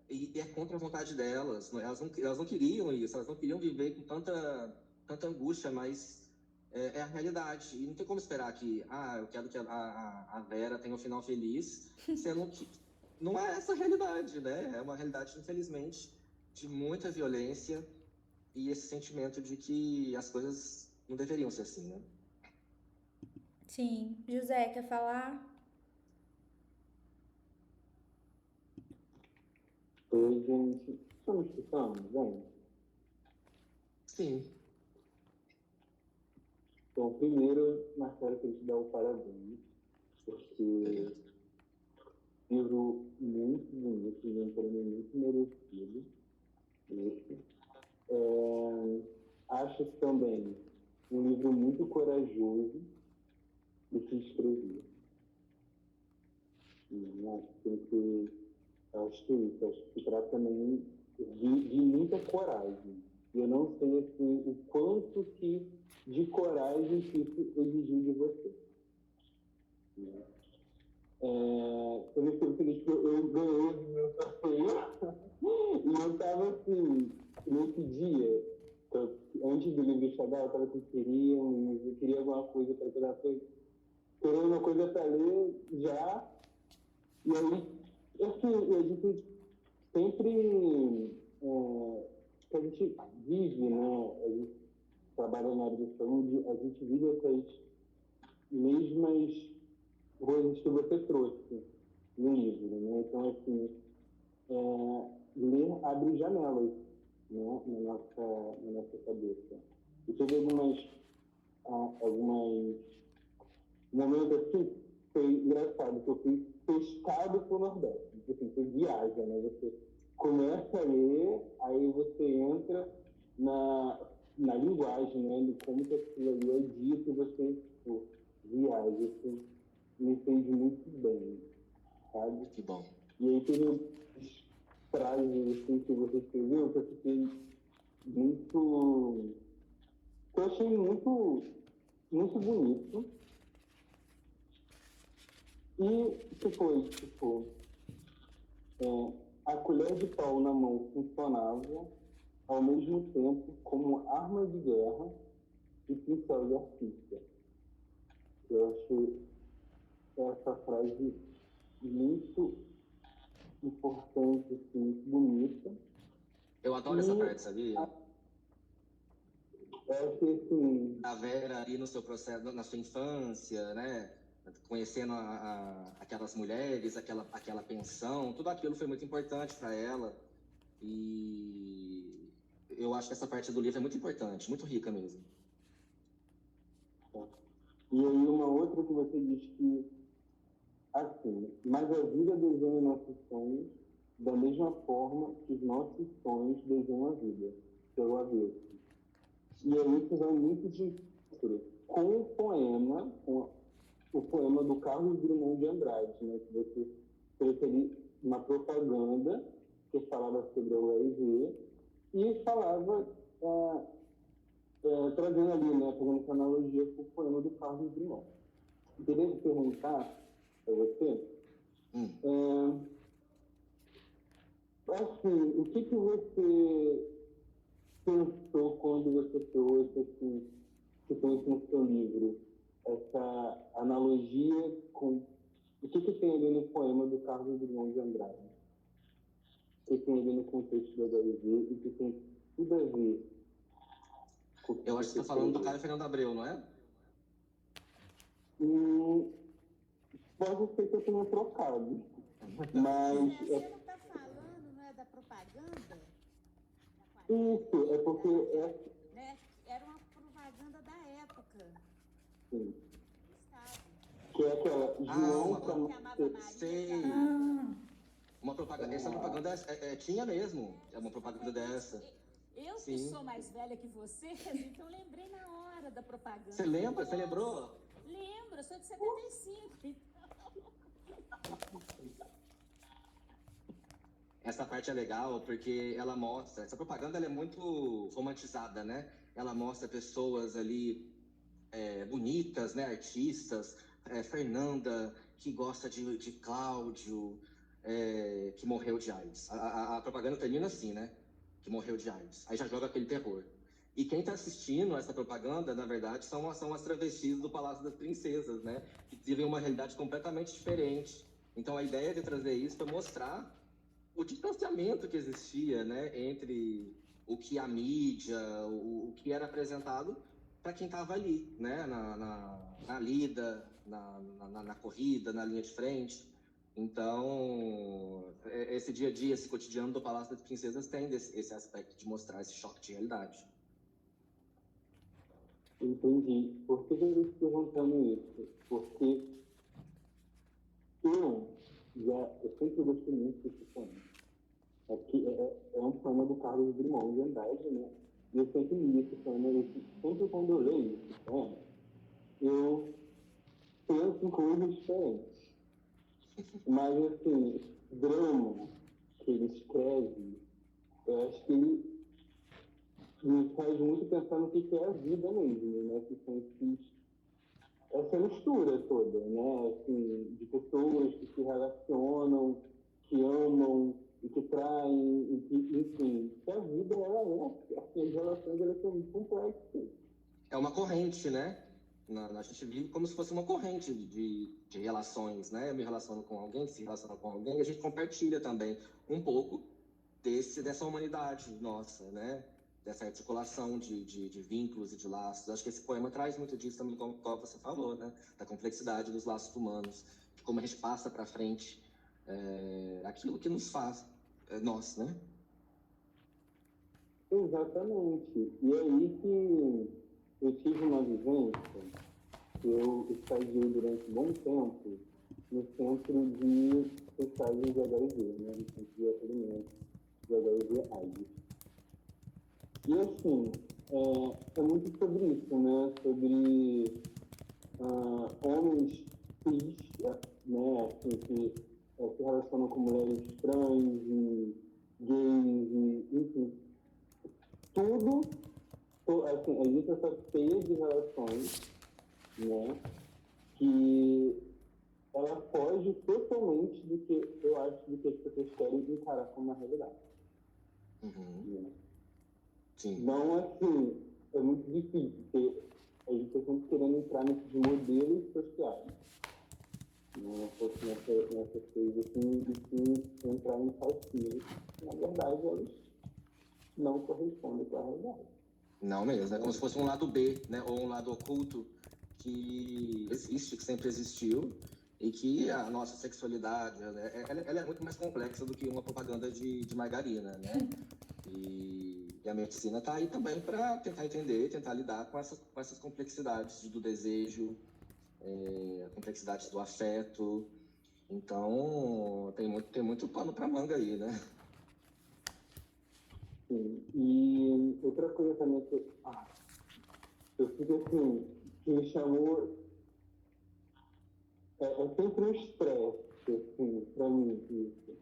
e é contra a vontade delas. Elas não queriam isso, elas não queriam viver com tanta angústia, mas é a realidade. E não tem como esperar que, eu quero que a Vera tenha um final feliz, sendo que não é essa a realidade, né? É uma realidade, infelizmente, de muita violência e esse sentimento de que as coisas não deveriam ser assim, né? Sim. José, quer falar? Oi, gente. Estão me escutando, bem? Sim. Então, primeiro, Marcelo, eu queria te dar o parabéns, porque livro muito bonito, um prêmio muito merecido. Esse. Acho também um livro muito corajoso de se escrever. Acho que isso, acho que se trata também de muita coragem. E eu não sei assim, o quanto de coragem que isso exigiu de você. Eu me fico feliz que eu ganhei o meu sorteio. E eu estava assim, nesse dia, antes do livro chegar, eu estava assim, queria alguma coisa para tirar feito. Queria uma coisa para ler já. E aí, assim, a gente sempre que a gente vive, né? A gente trabalha na área da saúde, a gente vive essas mesmas coisas que você trouxe no livro, né? Então, assim, ler abre janelas, né? na nossa cabeça. E teve algumas momentos assim, foi engraçado, que eu fui pescado pro Nordeste. Assim, você viaja, né? Você começa a ler, aí você entra na linguagem, né? De como que aquilo ali é dito, e você viaja. Isso me fez muito bem, sabe? Que bom. E aí teve frases assim, que você escreveu que eu fiquei muito... que eu achei muito, muito bonito. E que foi, a colher de pau na mão funcionava ao mesmo tempo como arma de guerra e pincel de artista. Eu acho essa frase muito importante, assim, muito bonita. Eu adoro essa parte, sabia? Eu acho que, assim... A Vera ali no seu processo, na sua infância, né? Conhecendo aquelas mulheres, aquela pensão, tudo aquilo foi muito importante para ela. E eu acho que essa parte do livro é muito importante, muito rica mesmo. E aí uma outra que você diz que, assim, mas a vida desenha nossos sonhos da mesma forma que os nossos sonhos desenham a vida, pelo avesso. E aí isso vai muito de com o poema do Carlos Drummond de Andrade, né, que você fez ali uma propaganda que falava sobre o HIV e falava, trazendo ali, né, fazendo essa analogia com o poema do Carlos Drummond. Eu queria perguntar para você, assim, o que você pensou quando você trouxe, assim, que trouxe no seu livro, essa analogia com... O que tem ali no poema do Carlos Drummond de Andrade? O que tem ali no contexto do HIV e que tem tudo a ver com o que eu acho que você está falando do Caio Fernando Abreu, não é? Pode ser que eu tenha trocado, mas... Você não está falando, não é, da propaganda? Isso, é porque... Né? Era uma propaganda da época. Sim. Do Estado. Que é aquela... João Que amava Maria. Sei. Uma propaganda, essa propaganda tinha mesmo, uma propaganda dessa. Eu que sou mais velha que você, então eu lembrei na hora da propaganda. Você lembra? Você lembrou? Lembro, eu sou de 75. Essa parte é legal porque ela mostra, essa propaganda ela é muito romantizada, né? Ela mostra pessoas ali bonitas, né? Artistas, Fernanda, que gosta de Cláudio, que morreu de AIDS. A propaganda termina assim, né? Que morreu de AIDS. Aí já joga aquele terror. E quem está assistindo essa propaganda, na verdade, são as travestis do Palácio das Princesas, né? Que vivem uma realidade completamente diferente. Então a ideia de trazer isso foi mostrar o distanciamento que existia, né, entre o que a mídia, o que era apresentado para quem estava ali, né, na lida, na corrida, na linha de frente. Então, esse dia a dia, esse cotidiano do Palácio das Princesas tem esse aspecto de mostrar esse choque de realidade. Entendi. Por que eu estou te perguntando isso? Porque eu sempre gostei muito desse poema. É um poema do Carlos Drummond de Andrade, né? E eu sempre li esse poema, e sempre quando eu leio esse poema, eu penso em coisas diferentes. Mas, assim, drama que ele escreve, eu acho que ele me faz muito pensar no que é a vida mesmo, né? Que são essa mistura toda, né? Assim, de pessoas que se relacionam, que amam e que traem, e que, enfim, que a vida, assim, as relações, elas são muito complexas. É uma corrente, né? A gente vive como se fosse uma corrente de relações, né? Eu me relaciono com alguém, se relaciona com alguém, e a gente compartilha também um pouco dessa humanidade nossa, né? Dessa articulação de vínculos e de laços. Acho que esse poema traz muito disso também, como você falou, né? Da complexidade dos laços humanos, de como a gente passa para frente aquilo que nos faz nós, né? Exatamente. E é aí que eu tive uma vivência, eu estagiei durante um bom tempo no centro de testagem de HIV, né? No centro de acolhimento de HIV/AIDS. E assim, é muito sobre isso, né? Sobre homens cis, né? Assim, que se relacionam com mulheres trans e gays, e, enfim, tudo, assim, a gente está cheia de relações, né? Que ela foge totalmente do que eu acho do que as pessoas querem encarar como uma realidade. Uhum. Né? Sim. Então, assim, é muito difícil, porque a gente está sempre querendo entrar nesses modelos sociais. Nessa coisa assim, de entrar em caixinhas. Na verdade, elas não correspondem com a realidade. Não mesmo, é como se fosse um lado B, né? Ou um lado oculto que existe, que sempre existiu, e que a nossa sexualidade, ela é muito mais complexa do que uma propaganda de margarina, né? E a medicina está aí também para tentar entender, tentar lidar com essas complexidades do desejo, complexidades do afeto. Então, tem muito pano para manga aí, né? Sim. E outra coisa também que eu fico assim, que me chamou, é sempre um estresse, assim, para mim, isso.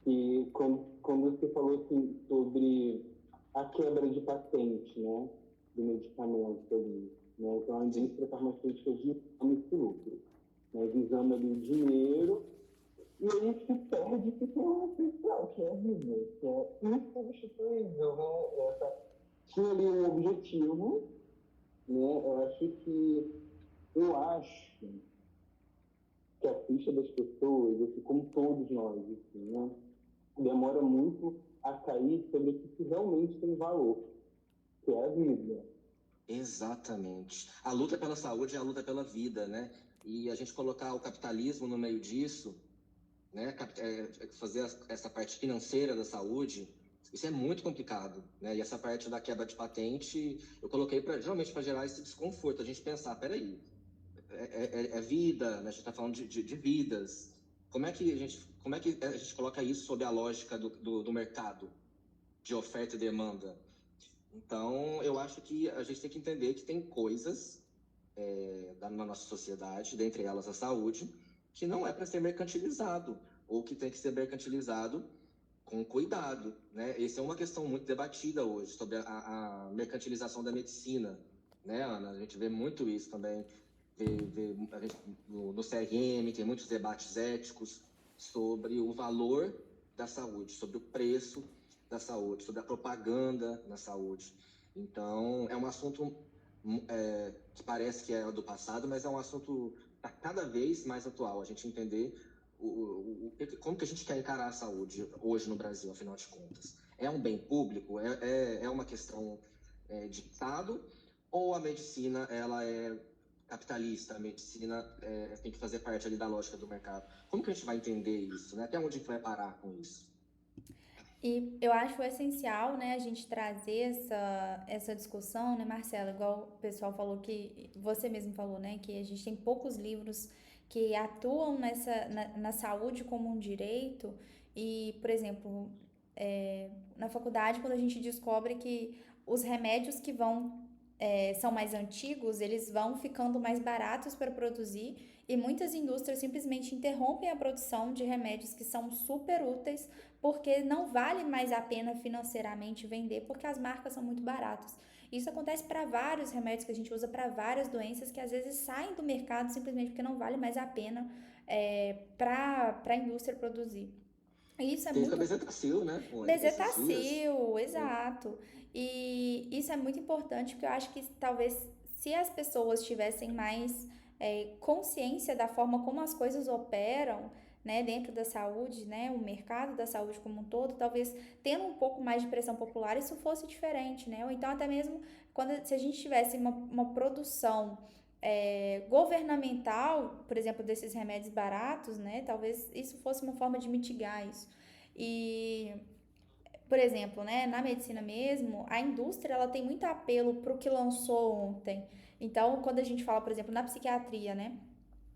E quando você falou assim, sobre a quebra de patente, né, do medicamento ali, né, então a indústria farmacêutica visando esse lucro, né, visando ali o dinheiro, e aí se perde que tem um essencial, que é a vida, que é insubstituível, né, tinha ali um objetivo, né, eu acho que a ficha das pessoas, assim, como todos nós, assim, né, demora muito a cair sobre o que realmente tem valor, que é a vida. Exatamente. A luta pela saúde é a luta pela vida, né? E a gente colocar o capitalismo no meio disso, né? Fazer essa parte financeira da saúde, isso é muito complicado, né? E essa parte da quebra de patente, eu coloquei geralmente para gerar esse desconforto, a gente pensar, peraí, é vida, né? A gente está falando de vidas. Como é que a gente coloca isso sob a lógica do mercado, de oferta e demanda? Então, eu acho que a gente tem que entender que tem coisas na nossa sociedade, dentre elas a saúde, que não é para ser mercantilizado, ou que tem que ser mercantilizado com cuidado, né? Essa é uma questão muito debatida hoje, sobre a mercantilização da medicina, né, Ana? A gente vê muito isso também, no CRM, tem muitos debates éticos sobre o valor da saúde, sobre o preço da saúde, sobre a propaganda na saúde. Então, é um assunto que parece que é do passado, mas é um assunto tá cada vez mais atual, a gente entender como que a gente quer encarar a saúde hoje no Brasil, afinal de contas. É um bem público? É uma questão de Estado? Ou a medicina ela é capitalista? A medicina tem que fazer parte ali da lógica do mercado? Como que a gente vai entender isso? Né? Até onde a gente vai parar com isso? E eu acho essencial, né, a gente trazer essa discussão, né, Marcela, igual o pessoal falou que, você mesmo falou, né, que a gente tem poucos livros que atuam na saúde como um direito e, por exemplo, na faculdade, quando a gente descobre que os remédios que são mais antigos, eles vão ficando mais baratos para produzir e muitas indústrias simplesmente interrompem a produção de remédios que são super úteis porque não vale mais a pena financeiramente vender porque as marcas são muito baratas. Isso acontece para vários remédios que a gente usa para várias doenças que às vezes saem do mercado simplesmente porque não vale mais a pena para a indústria produzir. E isso é Tem a muito Bezetacil, né? Esses dias. Bezetacil, exato. E isso é muito importante porque eu acho que talvez se as pessoas tivessem mais consciência da forma como as coisas operam, né, dentro da saúde, né, o mercado da saúde como um todo, talvez tendo um pouco mais de pressão popular isso fosse diferente, né? Ou então até mesmo se a gente tivesse uma produção governamental, por exemplo, desses remédios baratos, né, talvez isso fosse uma forma de mitigar isso. E por exemplo, né, na medicina mesmo, a indústria ela tem muito apelo para o que lançou ontem. Então, quando a gente fala, por exemplo, na psiquiatria, né,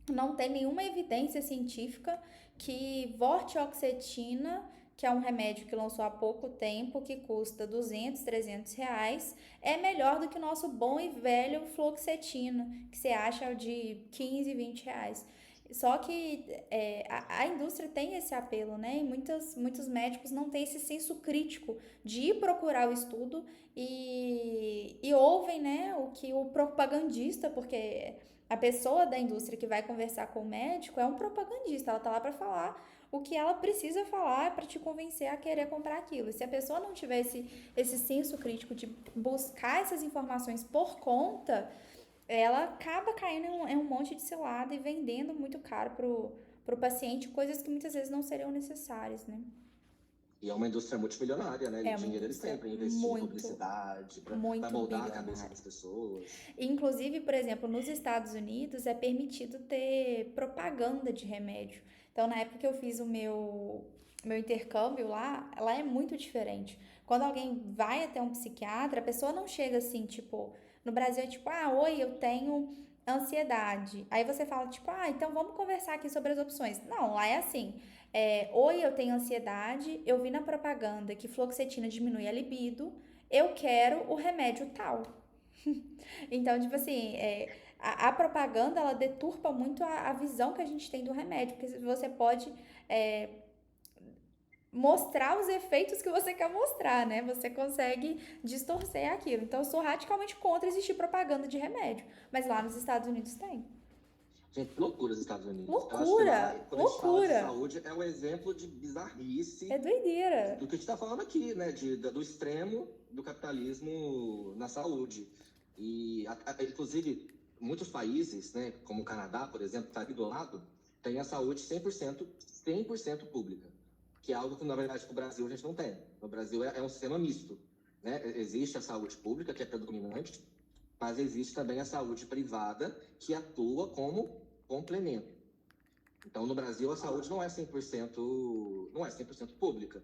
não tem nenhuma evidência científica que vortioxetina, que é um remédio que lançou há pouco tempo, que custa 200, 300 reais, é melhor do que o nosso bom e velho fluoxetina, que você acha de 15, 20 reais. Só que a indústria tem esse apelo, né? E muitos médicos não têm esse senso crítico de ir procurar o estudo e ouvem, né, o que o propagandista, porque a pessoa da indústria que vai conversar com o médico é um propagandista, ela tá lá para falar o que ela precisa falar para te convencer a querer comprar aquilo. E se a pessoa não tiver esse senso crítico de buscar essas informações por conta, ela acaba caindo em um monte de cilada e vendendo muito caro pro paciente coisas que muitas vezes não seriam necessárias, né? E é uma indústria multimilionária, né? E É uma dinheiro eles têm indústria para investir em muito, publicidade, para muito moldar a cabeça bilionária. das pessoas. Inclusive, por exemplo, nos Estados Unidos é permitido ter propaganda de remédio. Então, na época que eu fiz o meu intercâmbio lá é muito diferente. Quando alguém vai até um psiquiatra, a pessoa não chega assim, tipo, no Brasil é tipo, ah, oi, eu tenho ansiedade. Aí você fala, tipo, ah, então vamos conversar aqui sobre as opções. Não, lá é assim, oi, eu tenho ansiedade, eu vi na propaganda que fluoxetina diminui a libido, eu quero o remédio tal. Então, tipo assim, a propaganda ela deturpa muito a visão que a gente tem do remédio, porque você pode é, mostrar os efeitos que você quer mostrar, né? Você consegue distorcer aquilo. Então, eu sou radicalmente contra existir propaganda de remédio, mas lá nos Estados Unidos tem. Gente, loucura os Estados Unidos. Eu acho que lá, Loucura! quando a gente fala de Loucura! saúde, é um exemplo de bizarrice É doideira. do que a gente está falando aqui, né? Do extremo do capitalismo na saúde. E, inclusive, muitos países, né, como o Canadá, por exemplo, que está aqui do lado, tem a saúde 100% pública, que é algo que, na verdade, no Brasil a gente não tem. No Brasil é um sistema misto, né? Existe a saúde pública, que é predominante, mas existe também a saúde privada, que atua como complemento. Então, no Brasil, a saúde não é 100% pública,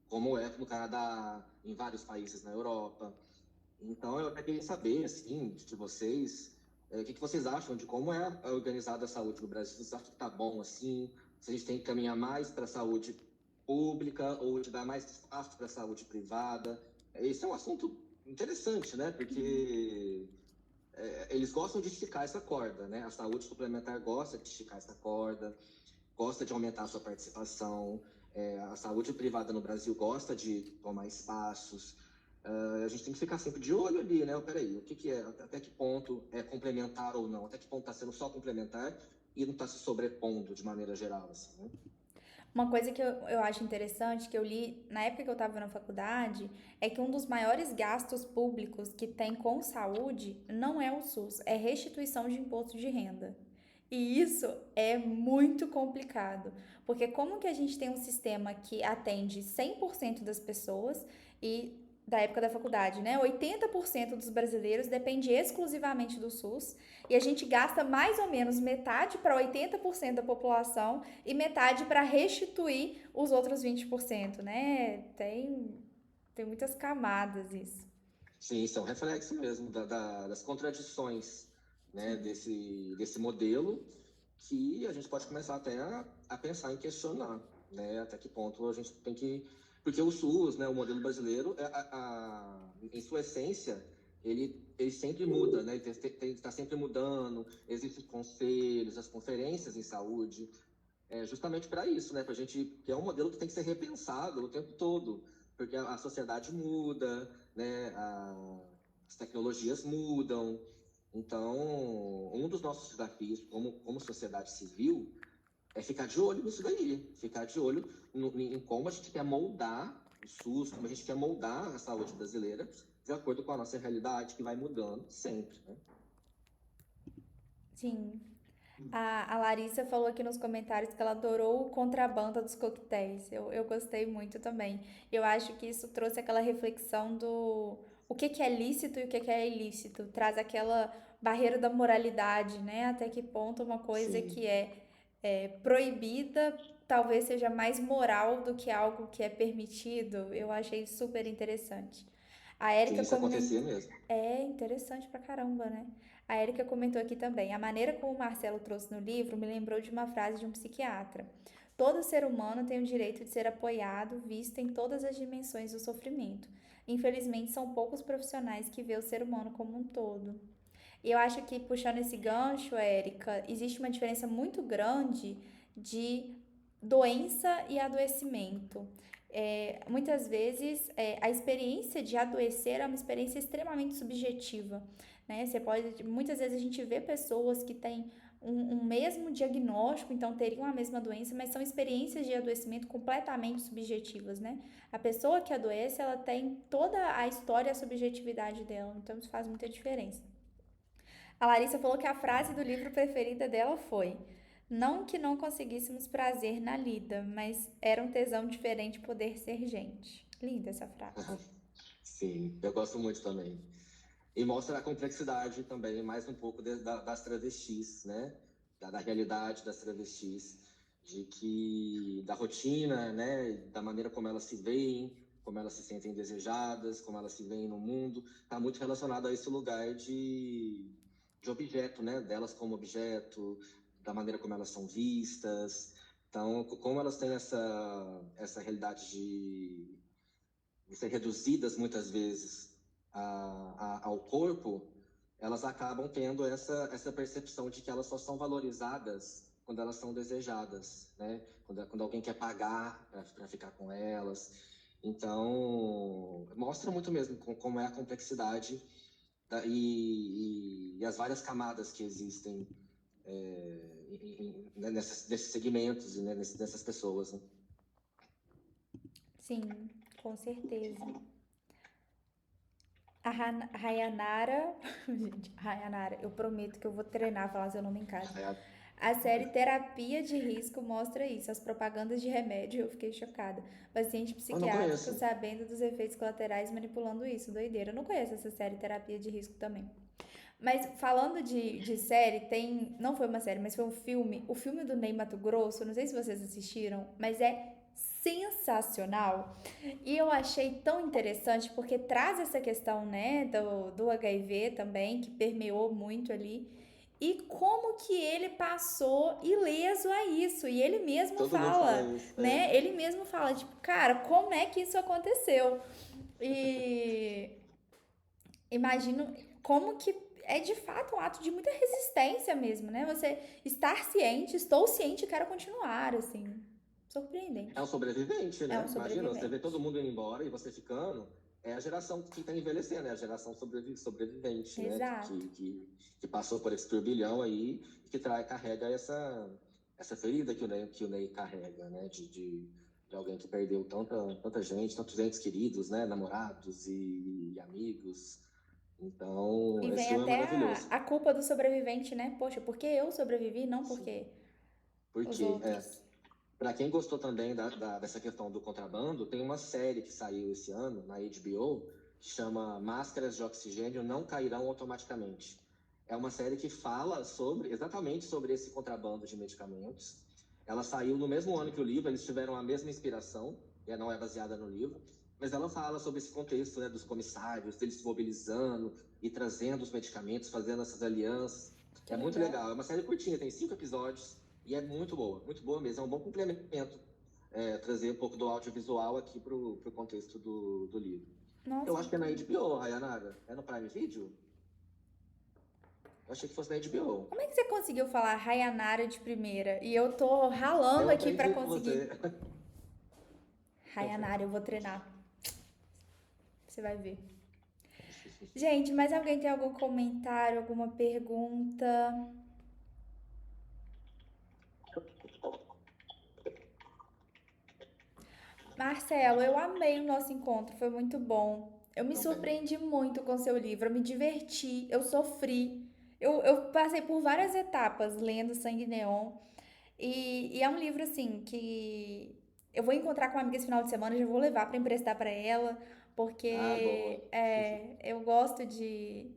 como é no Canadá, em vários países na Europa. Então, eu até queria saber, assim, de vocês, o que vocês acham de como é organizada a saúde no Brasil? Vocês acham que está bom assim? Se a gente tem que caminhar mais para a saúde pública ou de dar mais espaço para a saúde privada? Esse é um assunto interessante, né? Porque eles gostam de esticar essa corda, né? A saúde suplementar gosta de esticar essa corda, gosta de aumentar a sua participação. A saúde privada no Brasil gosta de tomar espaços. A gente tem que ficar sempre de olho ali, né? Peraí, o que é? Até que ponto é complementar ou não? Até que ponto está sendo só complementar e não está se sobrepondo de maneira geral, assim, né? Uma coisa que eu acho interessante, que eu li na época que eu estava na faculdade, é que um dos maiores gastos públicos que tem com saúde não é o SUS, é restituição de imposto de renda. E isso é muito complicado, porque como que a gente tem um sistema que atende 100% das pessoas e da época da faculdade, né? 80% dos brasileiros depende exclusivamente do SUS e a gente gasta mais ou menos metade para 80% da população e metade para restituir os outros 20%, né? Tem muitas camadas isso. Sim, isso é um reflexo mesmo das contradições, né, Sim. desse modelo que a gente pode começar até a pensar em questionar, né, até que ponto a gente tem que... Porque o SUS, né, o modelo brasileiro, em sua essência, ele sempre muda, né, ele está sempre mudando, existem os conselhos, as conferências em saúde, justamente para isso, né? Para a gente, que é um modelo que tem que ser repensado o tempo todo, porque a sociedade muda, né? As tecnologias mudam. Então, um dos nossos desafios como sociedade civil é ficar de olho nisso daí, ficar de olho em como a gente quer moldar o SUS, como a gente quer moldar a saúde brasileira de acordo com a nossa realidade, que vai mudando sempre, né? Sim. A Larissa falou aqui nos comentários que ela adorou o contrabando dos coquetéis. Eu gostei muito também. Eu acho que isso trouxe aquela reflexão do o que é lícito e o que é ilícito. Traz aquela barreira da moralidade, né? Até que ponto uma coisa Sim, que é proibida talvez seja mais moral do que algo que é permitido. Eu achei super interessante. A sim, Érica isso comentou. acontecia mesmo. É interessante pra caramba, né? A Erika comentou aqui também. A maneira como o Marcelo trouxe no livro me lembrou de uma frase de um psiquiatra. Todo ser humano tem o direito de ser apoiado, visto em todas as dimensões do sofrimento. Infelizmente, são poucos profissionais que vê o ser humano como um todo. E eu acho que, puxando esse gancho, Érica, existe uma diferença muito grande de doença e adoecimento. Muitas vezes, a experiência de adoecer é uma experiência extremamente subjetiva, né? Muitas vezes a gente vê pessoas que têm um mesmo diagnóstico, então teriam a mesma doença, mas são experiências de adoecimento completamente subjetivas, né? A pessoa que adoece, ela tem toda a história e a subjetividade dela, então isso faz muita diferença. A Larissa falou que a frase do livro preferida dela foi: não que não conseguíssemos prazer na lida, mas era um tesão diferente poder ser gente. Linda essa frase. Sim, eu gosto muito também. E mostra a complexidade também, mais um pouco das travestis, né? Da realidade das travestis, da rotina, né? Da maneira como elas se veem, como elas se sentem desejadas, como elas se veem no mundo. Está muito relacionado a esse lugar de objeto, né? Delas como objeto, da maneira como elas são vistas. Então, como elas têm essa realidade de ser reduzidas muitas vezes ao corpo, elas acabam tendo essa percepção de que elas só são valorizadas quando elas são desejadas, né? Quando alguém quer pagar para ficar com elas. Então, mostra muito mesmo como é a complexidade e as várias camadas que existem nesses segmentos e né, nessas pessoas. Né? Sim, com certeza. A Rayanara, gente, Rayanara, eu prometo que eu vou treinar a falar seu nome em casa. A série Terapia de Risco mostra isso, as propagandas de remédio, eu fiquei chocada. Paciente Eu não psiquiátrico conheço. sabendo dos efeitos colaterais manipulando isso, doideira. Eu não conheço essa série Terapia de Risco também. Mas falando de série, não foi uma série, mas foi um filme. O filme do Ney Matogrosso, não sei se vocês assistiram, mas é sensacional. E eu achei tão interessante porque traz essa questão, né, do HIV também, que permeou muito ali. E como que ele passou ileso a isso. E ele mesmo Todo mundo fala fala, isso. né? Ele mesmo fala, tipo, cara, como é que isso aconteceu? E imagino como que é de fato um ato de muita resistência mesmo, né? Você estar ciente, estou ciente e quero continuar, assim. É um Surpreendente. sobrevivente, É um né? Imagina, você vê todo sobrevivente. mundo indo embora e você ficando. É a geração que está envelhecendo, é a geração sobrevivente, né? Exato. Que passou por esse turbilhão aí e que carrega essa ferida que o Ney carrega, né? De alguém que perdeu tanta gente, tantos entes queridos, né? Namorados e amigos. Então, E esse vem filme é até maravilhoso. a culpa do sobrevivente, né? Poxa, porque eu sobrevivi, não Sim. porque os Porque outros. Para quem gostou também dessa questão do contrabando, tem uma série que saiu esse ano na HBO que chama Máscaras de Oxigênio Não Cairão Automaticamente. É uma série que fala exatamente sobre esse contrabando de medicamentos. Ela saiu no mesmo ano que o livro, eles tiveram a mesma inspiração, e não é baseada no livro, mas ela fala sobre esse contexto, né, dos comissários, deles se mobilizando e trazendo os medicamentos, fazendo essas alianças. Que É muito legal. legal. É uma série curtinha, tem 5 episódios e é muito boa mesmo. É um bom complemento trazer um pouco do audiovisual aqui pro contexto do livro. Nossa, Eu acho que é na muito- HBO, Rayanara. É no Prime Video? Eu achei que fosse na HBO. Como é que você conseguiu falar Rayanara de primeira? E eu tô ralando Eu aqui pra aprendi com conseguir. você. Rayanara, eu vou treinar. Você vai ver. Gente, mais alguém tem algum comentário, alguma pergunta? Marcelo, eu amei o nosso encontro, foi muito bom. Eu me Também. surpreendi muito com seu livro, eu me diverti, eu sofri. Eu passei por várias etapas lendo Sangue Neon. E é um livro, assim, que eu vou encontrar com uma amiga esse final de semana, já vou levar pra emprestar pra ela, Ah, boa. porque eu gosto de.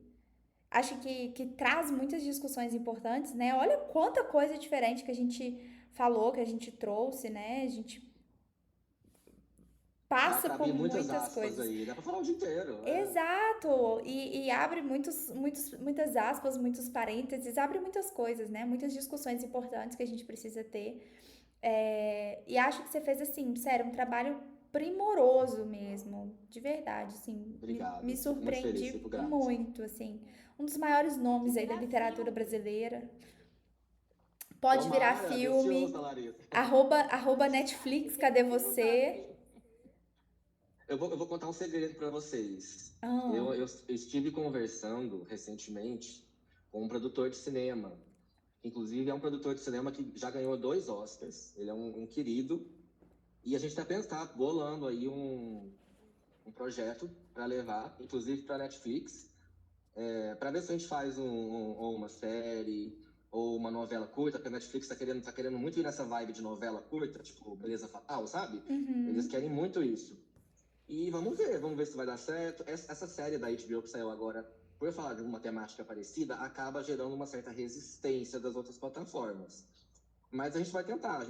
Acho que traz muitas discussões importantes, né? Olha quanta coisa diferente que a gente falou, que a gente trouxe, né? A gente Dá passa pra por abrir muitas muitas aspas coisas. aí. Dá pra falar o dia inteiro. Exato! E abre muitas aspas, muitos parênteses, abre muitas coisas, né? Muitas discussões importantes que a gente precisa ter. E acho que você fez, assim, sério, um trabalho primoroso mesmo, de verdade, assim, Obrigado. me Fico muito feliz, surpreendi fico grato. muito, assim. Um dos maiores Pode nomes aí da virar literatura filme. brasileira. Pode virar Tomara, delicioso, filme. Larissa. Arroba Netflix, cadê Filme você? também. Eu vou contar um segredo para vocês. Ah, Eu estive conversando recentemente com um produtor de cinema. Inclusive, é um produtor de cinema que já ganhou 2 Oscars. Ele é um querido. E a gente está bolando aí um projeto para levar, inclusive para Netflix, para ver se a gente faz ou uma série ou uma novela curta, porque a Netflix tá querendo muito ir nessa vibe de novela curta, tipo Beleza Fatal, sabe? Eles uhum. querem muito isso. E vamos ver se vai dar certo. Essa série da HBO que saiu agora, por falar de uma temática parecida, acaba gerando uma certa resistência das outras plataformas. Mas a gente vai tentar,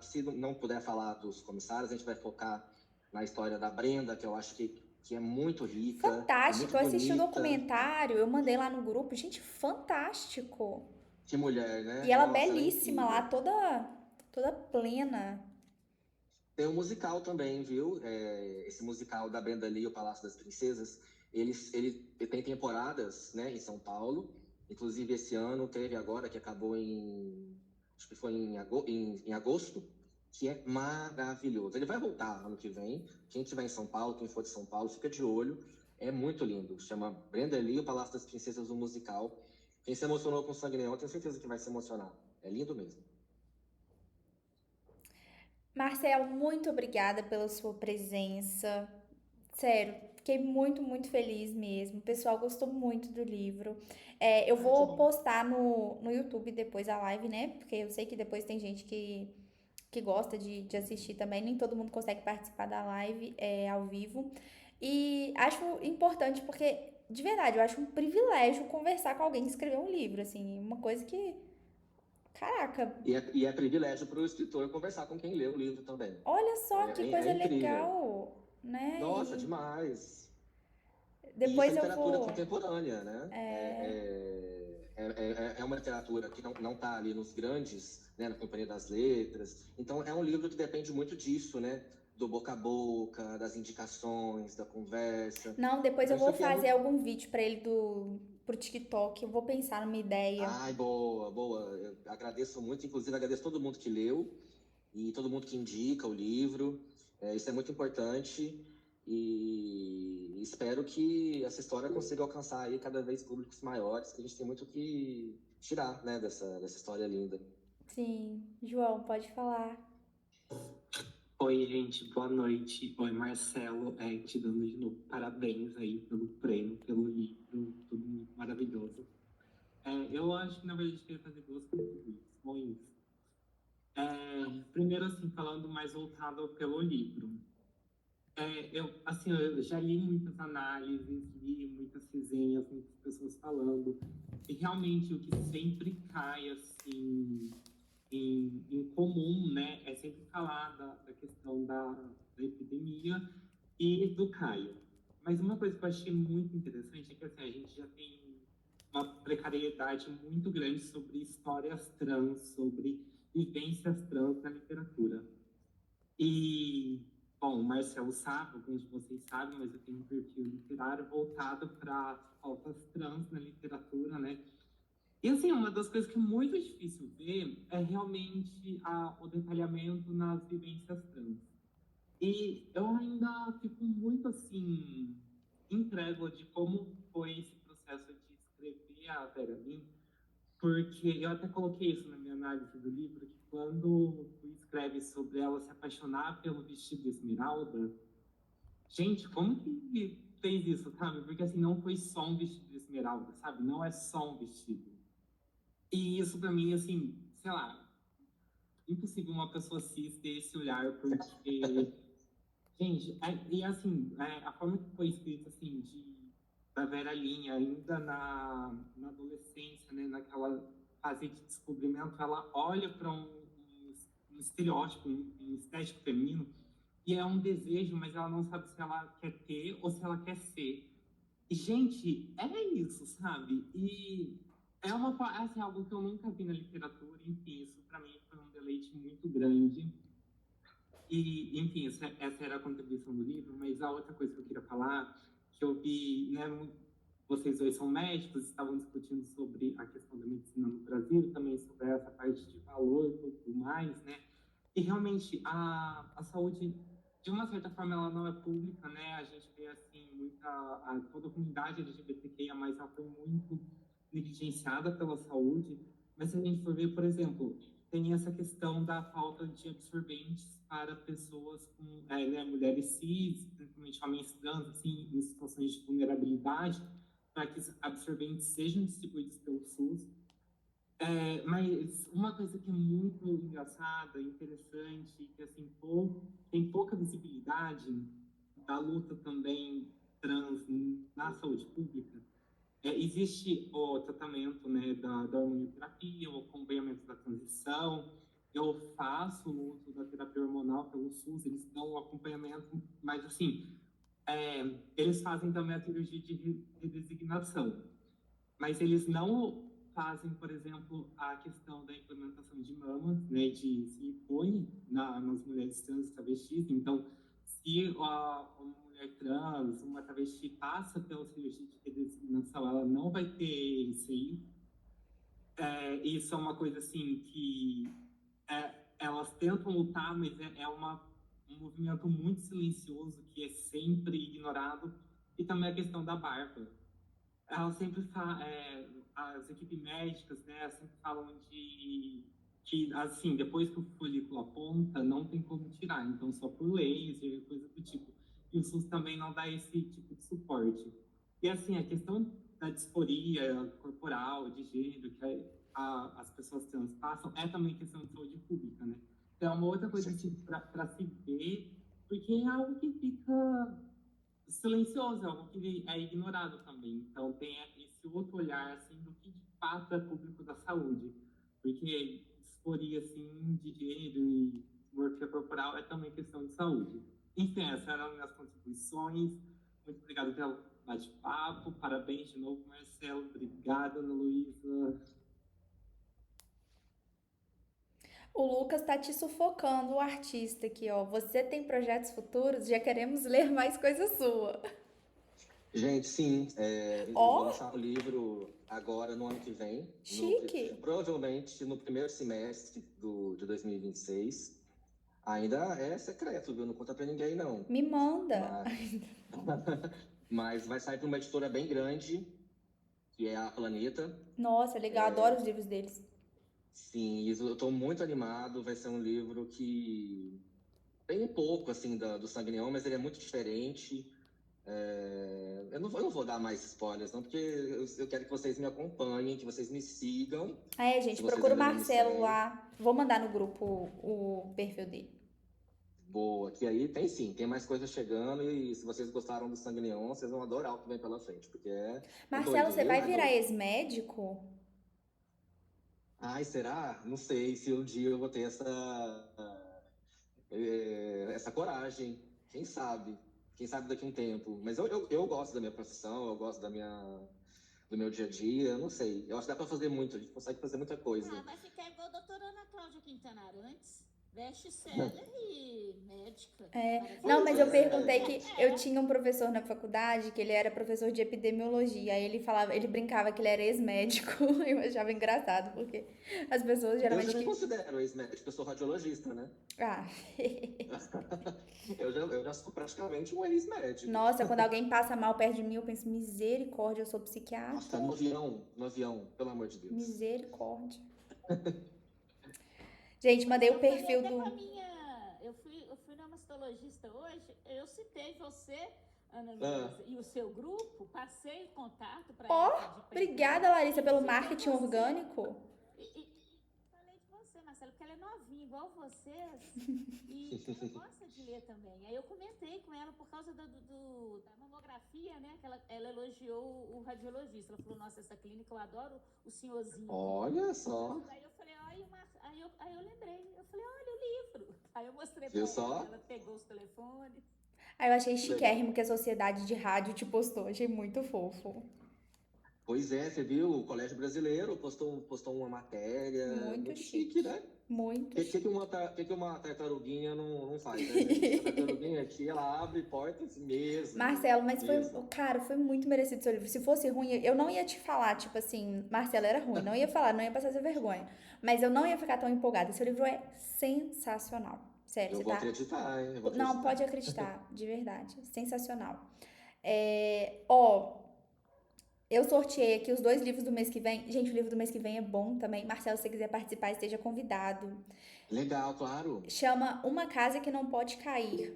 se não puder falar dos comissários, a gente vai focar na história da Brenda, que eu acho que é muito rica, é muito Fantástico. Eu assisti o bonita. documentário, eu mandei lá no grupo. Gente, fantástico. Que mulher, né? E ela Nossa, ela é belíssima lá, incrível. toda plena. Tem um musical também, viu? Esse musical da Brenda Lee, O Palácio das Princesas, ele tem temporadas, né, em São Paulo. Inclusive, esse ano teve agora, que acabou acho que foi em agosto, que é maravilhoso. Ele vai voltar ano que vem. Quem estiver em São Paulo, quem for de São Paulo, fica de olho. É muito lindo. Chama Brenda Lee, O Palácio das Princesas, o musical. Quem se emocionou com Sangue Neon, tenho certeza que vai se emocionar. É lindo mesmo. Marcelo, muito obrigada pela sua presença. Sério, fiquei muito feliz mesmo. O pessoal gostou muito do livro. Eu Ai, que vou bom. postar no YouTube depois a live, né? Porque eu sei que depois tem gente que gosta de assistir também. Nem todo mundo consegue participar da live ao vivo. E acho importante porque, de verdade, eu acho um privilégio conversar com alguém que escreveu um livro, assim, uma coisa que, caraca, E é privilégio para o escritor conversar com quem lê o livro também. olha só que É coisa incrível. legal, né? Nossa, E demais. E isso é depois eu literatura vou. contemporânea, né? É uma literatura que não está ali nos grandes, né, na Companhia das Letras. Então, é um livro que depende muito disso, né? Do boca a boca, das indicações, da conversa. Não, depois Então, eu isso vou aqui é fazer muito. algum vídeo pra ele pro TikTok. Eu vou pensar numa ideia. Ai, boa, boa. Eu agradeço muito, inclusive agradeço todo mundo que leu e todo mundo que indica o livro. Isso é muito importante e espero que essa história consiga alcançar aí cada vez públicos maiores, que a gente tem muito que tirar, né, dessa história linda. Sim, João, pode falar. Oi, gente, boa noite. Oi, Marcelo, te dando de novo parabéns aí pelo prêmio, pelo livro, tudo muito maravilhoso. Eu acho que, na verdade, a gente queria fazer duas contribuições. Primeiro, assim, falando mais voltado pelo livro. Eu já li muitas análises, li muitas resenhas, muitas pessoas falando, e realmente o que sempre cai, assim, em comum, né, é sempre falar da questão da epidemia e do Caio. Mas uma coisa que eu achei muito interessante é que, assim, a gente já tem uma precariedade muito grande sobre histórias trans, sobre vivências trans na literatura. E, bom, o Marcelo sabe, alguns de vocês sabem, mas eu tenho um perfil literário voltado para pautas trans na literatura, né? E, assim, uma das coisas que é muito difícil ver é realmente o detalhamento nas vivências trans. E eu ainda fico muito, assim, incrédula de como foi esse processo de escrever a Vera Lynn, porque eu até coloquei isso na minha análise do livro, que quando tu escreve sobre ela se apaixonar pelo vestido de esmeralda, gente, como que fez isso, sabe? Porque, assim, não foi só um vestido de esmeralda, sabe? Não é só um vestido. E isso, pra mim, assim, sei lá, impossível uma pessoa cis ter esse olhar, porque, gente, a forma que foi escrito, assim, da Vera Lynn, ainda na adolescência, né, naquela fase de descobrimento, ela olha para um estereótipo, um estético feminino, e é um desejo, mas ela não sabe se ela quer ter ou se ela quer ser. E, gente, é isso, sabe? E assim, algo que eu nunca vi na literatura, enfim, isso para mim foi um deleite muito grande. E, enfim, essa era a contribuição do livro, mas a outra coisa que eu queria falar, que eu vi, né, vocês dois são médicos, estavam discutindo sobre a questão da medicina no Brasil, também sobre essa parte de valor e tudo mais, né? E realmente a saúde, de uma certa forma, ela não é pública, né? A gente vê, assim, toda a comunidade LGBTQIA+, ela foi muito negligenciada pela saúde, mas se a gente for ver, por exemplo, tem essa questão da falta de absorventes para pessoas com, né, mulheres cis, principalmente homens trans, assim, em situações de vulnerabilidade, para que os absorventes sejam distribuídos pelo SUS. Mas uma coisa que é muito engraçada, interessante, que assim, tem pouca visibilidade da luta também trans na saúde pública, existe o tratamento, né, da hormonioterapia, o acompanhamento da transição. Eu faço o uso da terapia hormonal pelo SUS, eles dão o acompanhamento, mas assim, eles fazem também a cirurgia de redesignação, mas eles não fazem, por exemplo, a questão da implementação de mamas, né, de silicone nas mulheres trans e travestis. Então, se uma mulher trans, uma travesti passa pela cirurgia de redesignação, ela não vai ter seio. Isso é uma coisa, assim, que elas tentam lutar, mas um movimento muito silencioso, que é sempre ignorado. E também a questão da barba. Ela sempre as equipes médicas, né, sempre falam que, assim, depois que o folículo aponta, não tem como tirar, então só por laser, coisa do tipo. E o SUS também não dá esse tipo de suporte. E, assim, a questão da disforia corporal, de gênero, que as pessoas trans passam, é também questão de saúde pública, né? Então, é uma outra coisa para se ver, porque é algo que fica silencioso, é algo que é ignorado também. Então tem esse outro olhar, assim, do que de fato é público da saúde. Porque disforia, assim, de gênero e dismorfia corporal é também questão de saúde. Enfim, essas eram as minhas contribuições. Muito obrigado pelo bate-papo. Parabéns de novo, Marcelo. Obrigada, Ana Luísa. O Lucas tá te sufocando, o artista aqui, ó. Você tem projetos futuros? Já queremos ler mais coisa sua. Gente, sim, eu vou lançar um livro agora no ano que vem. Chique. Provavelmente no primeiro semestre de 2026. Ainda é secreto, viu? Não conta pra ninguém, não. Me manda. Mas vai sair para uma editora bem grande, que é a Planeta. Nossa, legal, adoro os livros deles. Sim, eu estou muito animado. Vai ser um livro que tem um pouco, assim, do Sangue Neon, mas ele é muito diferente. Eu não vou dar mais spoilers, não, porque eu quero que vocês me acompanhem, que vocês me sigam. Gente, Se vocês procura o ainda não me Marcelo seguem. lá. Vou mandar no grupo o perfil dele. Boa, que aí tem sim, tem mais coisas chegando e se vocês gostaram do Sangue Neon, vocês vão adorar o que vem pela frente, porque é Marcelo, doido, você viu? vai É virar doido. ex-médico? Ai, será? Não sei se um dia eu vou ter essa coragem. Quem sabe? Quem sabe daqui a um tempo. Mas eu gosto da minha profissão, eu gosto do meu dia a dia, eu não sei. Eu acho que dá pra fazer muito, a gente consegue fazer muita coisa. Vai ficar igual a doutora Ana Cláudia Quintana Arantes. Best-seller e médica. Não, mas eu Pois é. perguntei que eu tinha um professor na faculdade que ele era professor de epidemiologia. Aí ele brincava que ele era ex-médico. Eu achava engraçado, porque as pessoas Eu já geralmente me considero ex-médico, eu sou radiologista, né? Ah, Eu já sou praticamente um ex-médico. nossa, quando alguém passa mal perto de mim, eu penso, misericórdia, eu sou psiquiatra. Nossa, no avião, pelo amor de Deus. Misericórdia. Gente, mandei o perfil até do. pra minha, eu fui na mastologista hoje, eu citei você, Ana Luísa, e o seu grupo, passei o contato para Obrigada, Larissa, pelo marketing orgânico. E falei de você, Marcelo, porque ela é novinha, igual vocês, e ela gosta de ler também. Aí eu comentei com ela por causa da mamografia, né? Que ela elogiou o radiologista. Ela falou, nossa, essa clínica eu adoro o senhorzinho. Olha só. Aí eu falei, aí eu lembrei, eu falei, olha o livro. Aí eu mostrei pra Viu ela, só? ela pegou os telefones. Aí eu achei chiquérrimo que a Sociedade de Rádio te postou, achei muito fofo. Pois é, você viu? O Colégio Brasileiro postou uma matéria. Muito chique, né? Muito O que uma tartaruguinha não faz, né, gente? A tartaruguinha aqui, ela abre portas mesmo. Marcelo, mas mesmo. foi muito merecido seu livro. Se fosse ruim, eu não ia te falar, tipo assim, Marcelo era ruim, não ia falar, não ia passar essa vergonha. Mas eu não ia ficar tão empolgada. Seu livro é sensacional. Sério, Eu você vou tá. acreditar, hein? Não, pode acreditar, de verdade. Sensacional. Eu sorteei aqui os 2 livros do mês que vem. Gente, o livro do mês que vem é bom também. Marcelo, se você quiser participar, esteja convidado. Legal, claro. Chama Uma Casa que Não Pode Cair,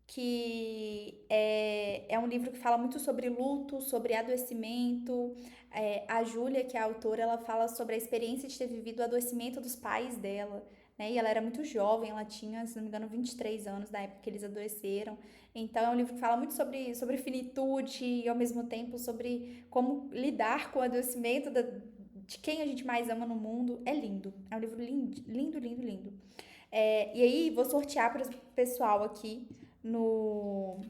que é um livro que fala muito sobre luto, sobre adoecimento. A Júlia, que é a autora, ela fala sobre a experiência de ter vivido o adoecimento dos pais dela, né? E ela era muito jovem, ela tinha, se não me engano, 23 anos na época que eles adoeceram. Então é um livro que fala muito sobre finitude e ao mesmo tempo sobre como lidar com o adoecimento de quem a gente mais ama no mundo. É lindo, é um livro lindo, lindo, lindo, lindo. E aí vou sortear para o pessoal aqui no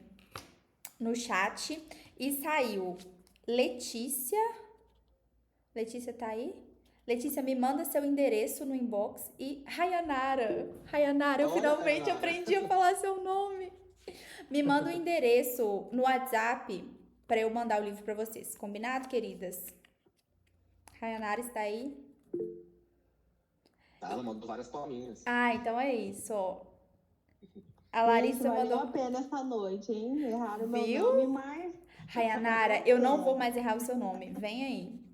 chat. E saiu Letícia tá aí? Letícia, me manda seu endereço no inbox. E Rayanara, eu Olha, finalmente Rayanara. aprendi a falar seu nome. Me manda o endereço no WhatsApp para eu mandar o livro para vocês. Combinado, queridas? Rayanara está aí? Tá, ela mandou várias palminhas. Então é isso, ó. A Larissa valeu mandou. a pena essa noite, hein? Erraram meu Viu? nome, mas... Rayanara, eu não vou mais errar o seu nome. Vem aí.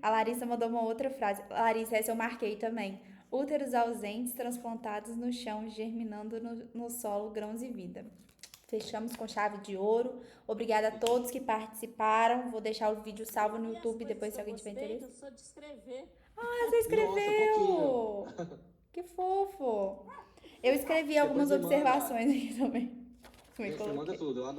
A Larissa mandou uma outra frase. Larissa, essa eu marquei também. Úteros ausentes, transplantados no chão, germinando no solo, grãos e vida. Fechamos com chave de ouro. Obrigada a todos que participaram. Vou deixar o vídeo salvo no YouTube depois se alguém tiver interesse. Eu sou de escrever. Você escreveu! Que fofo! Eu escrevi algumas Depois você manda. observações aqui também. Gente, manda tudo, eu adoro.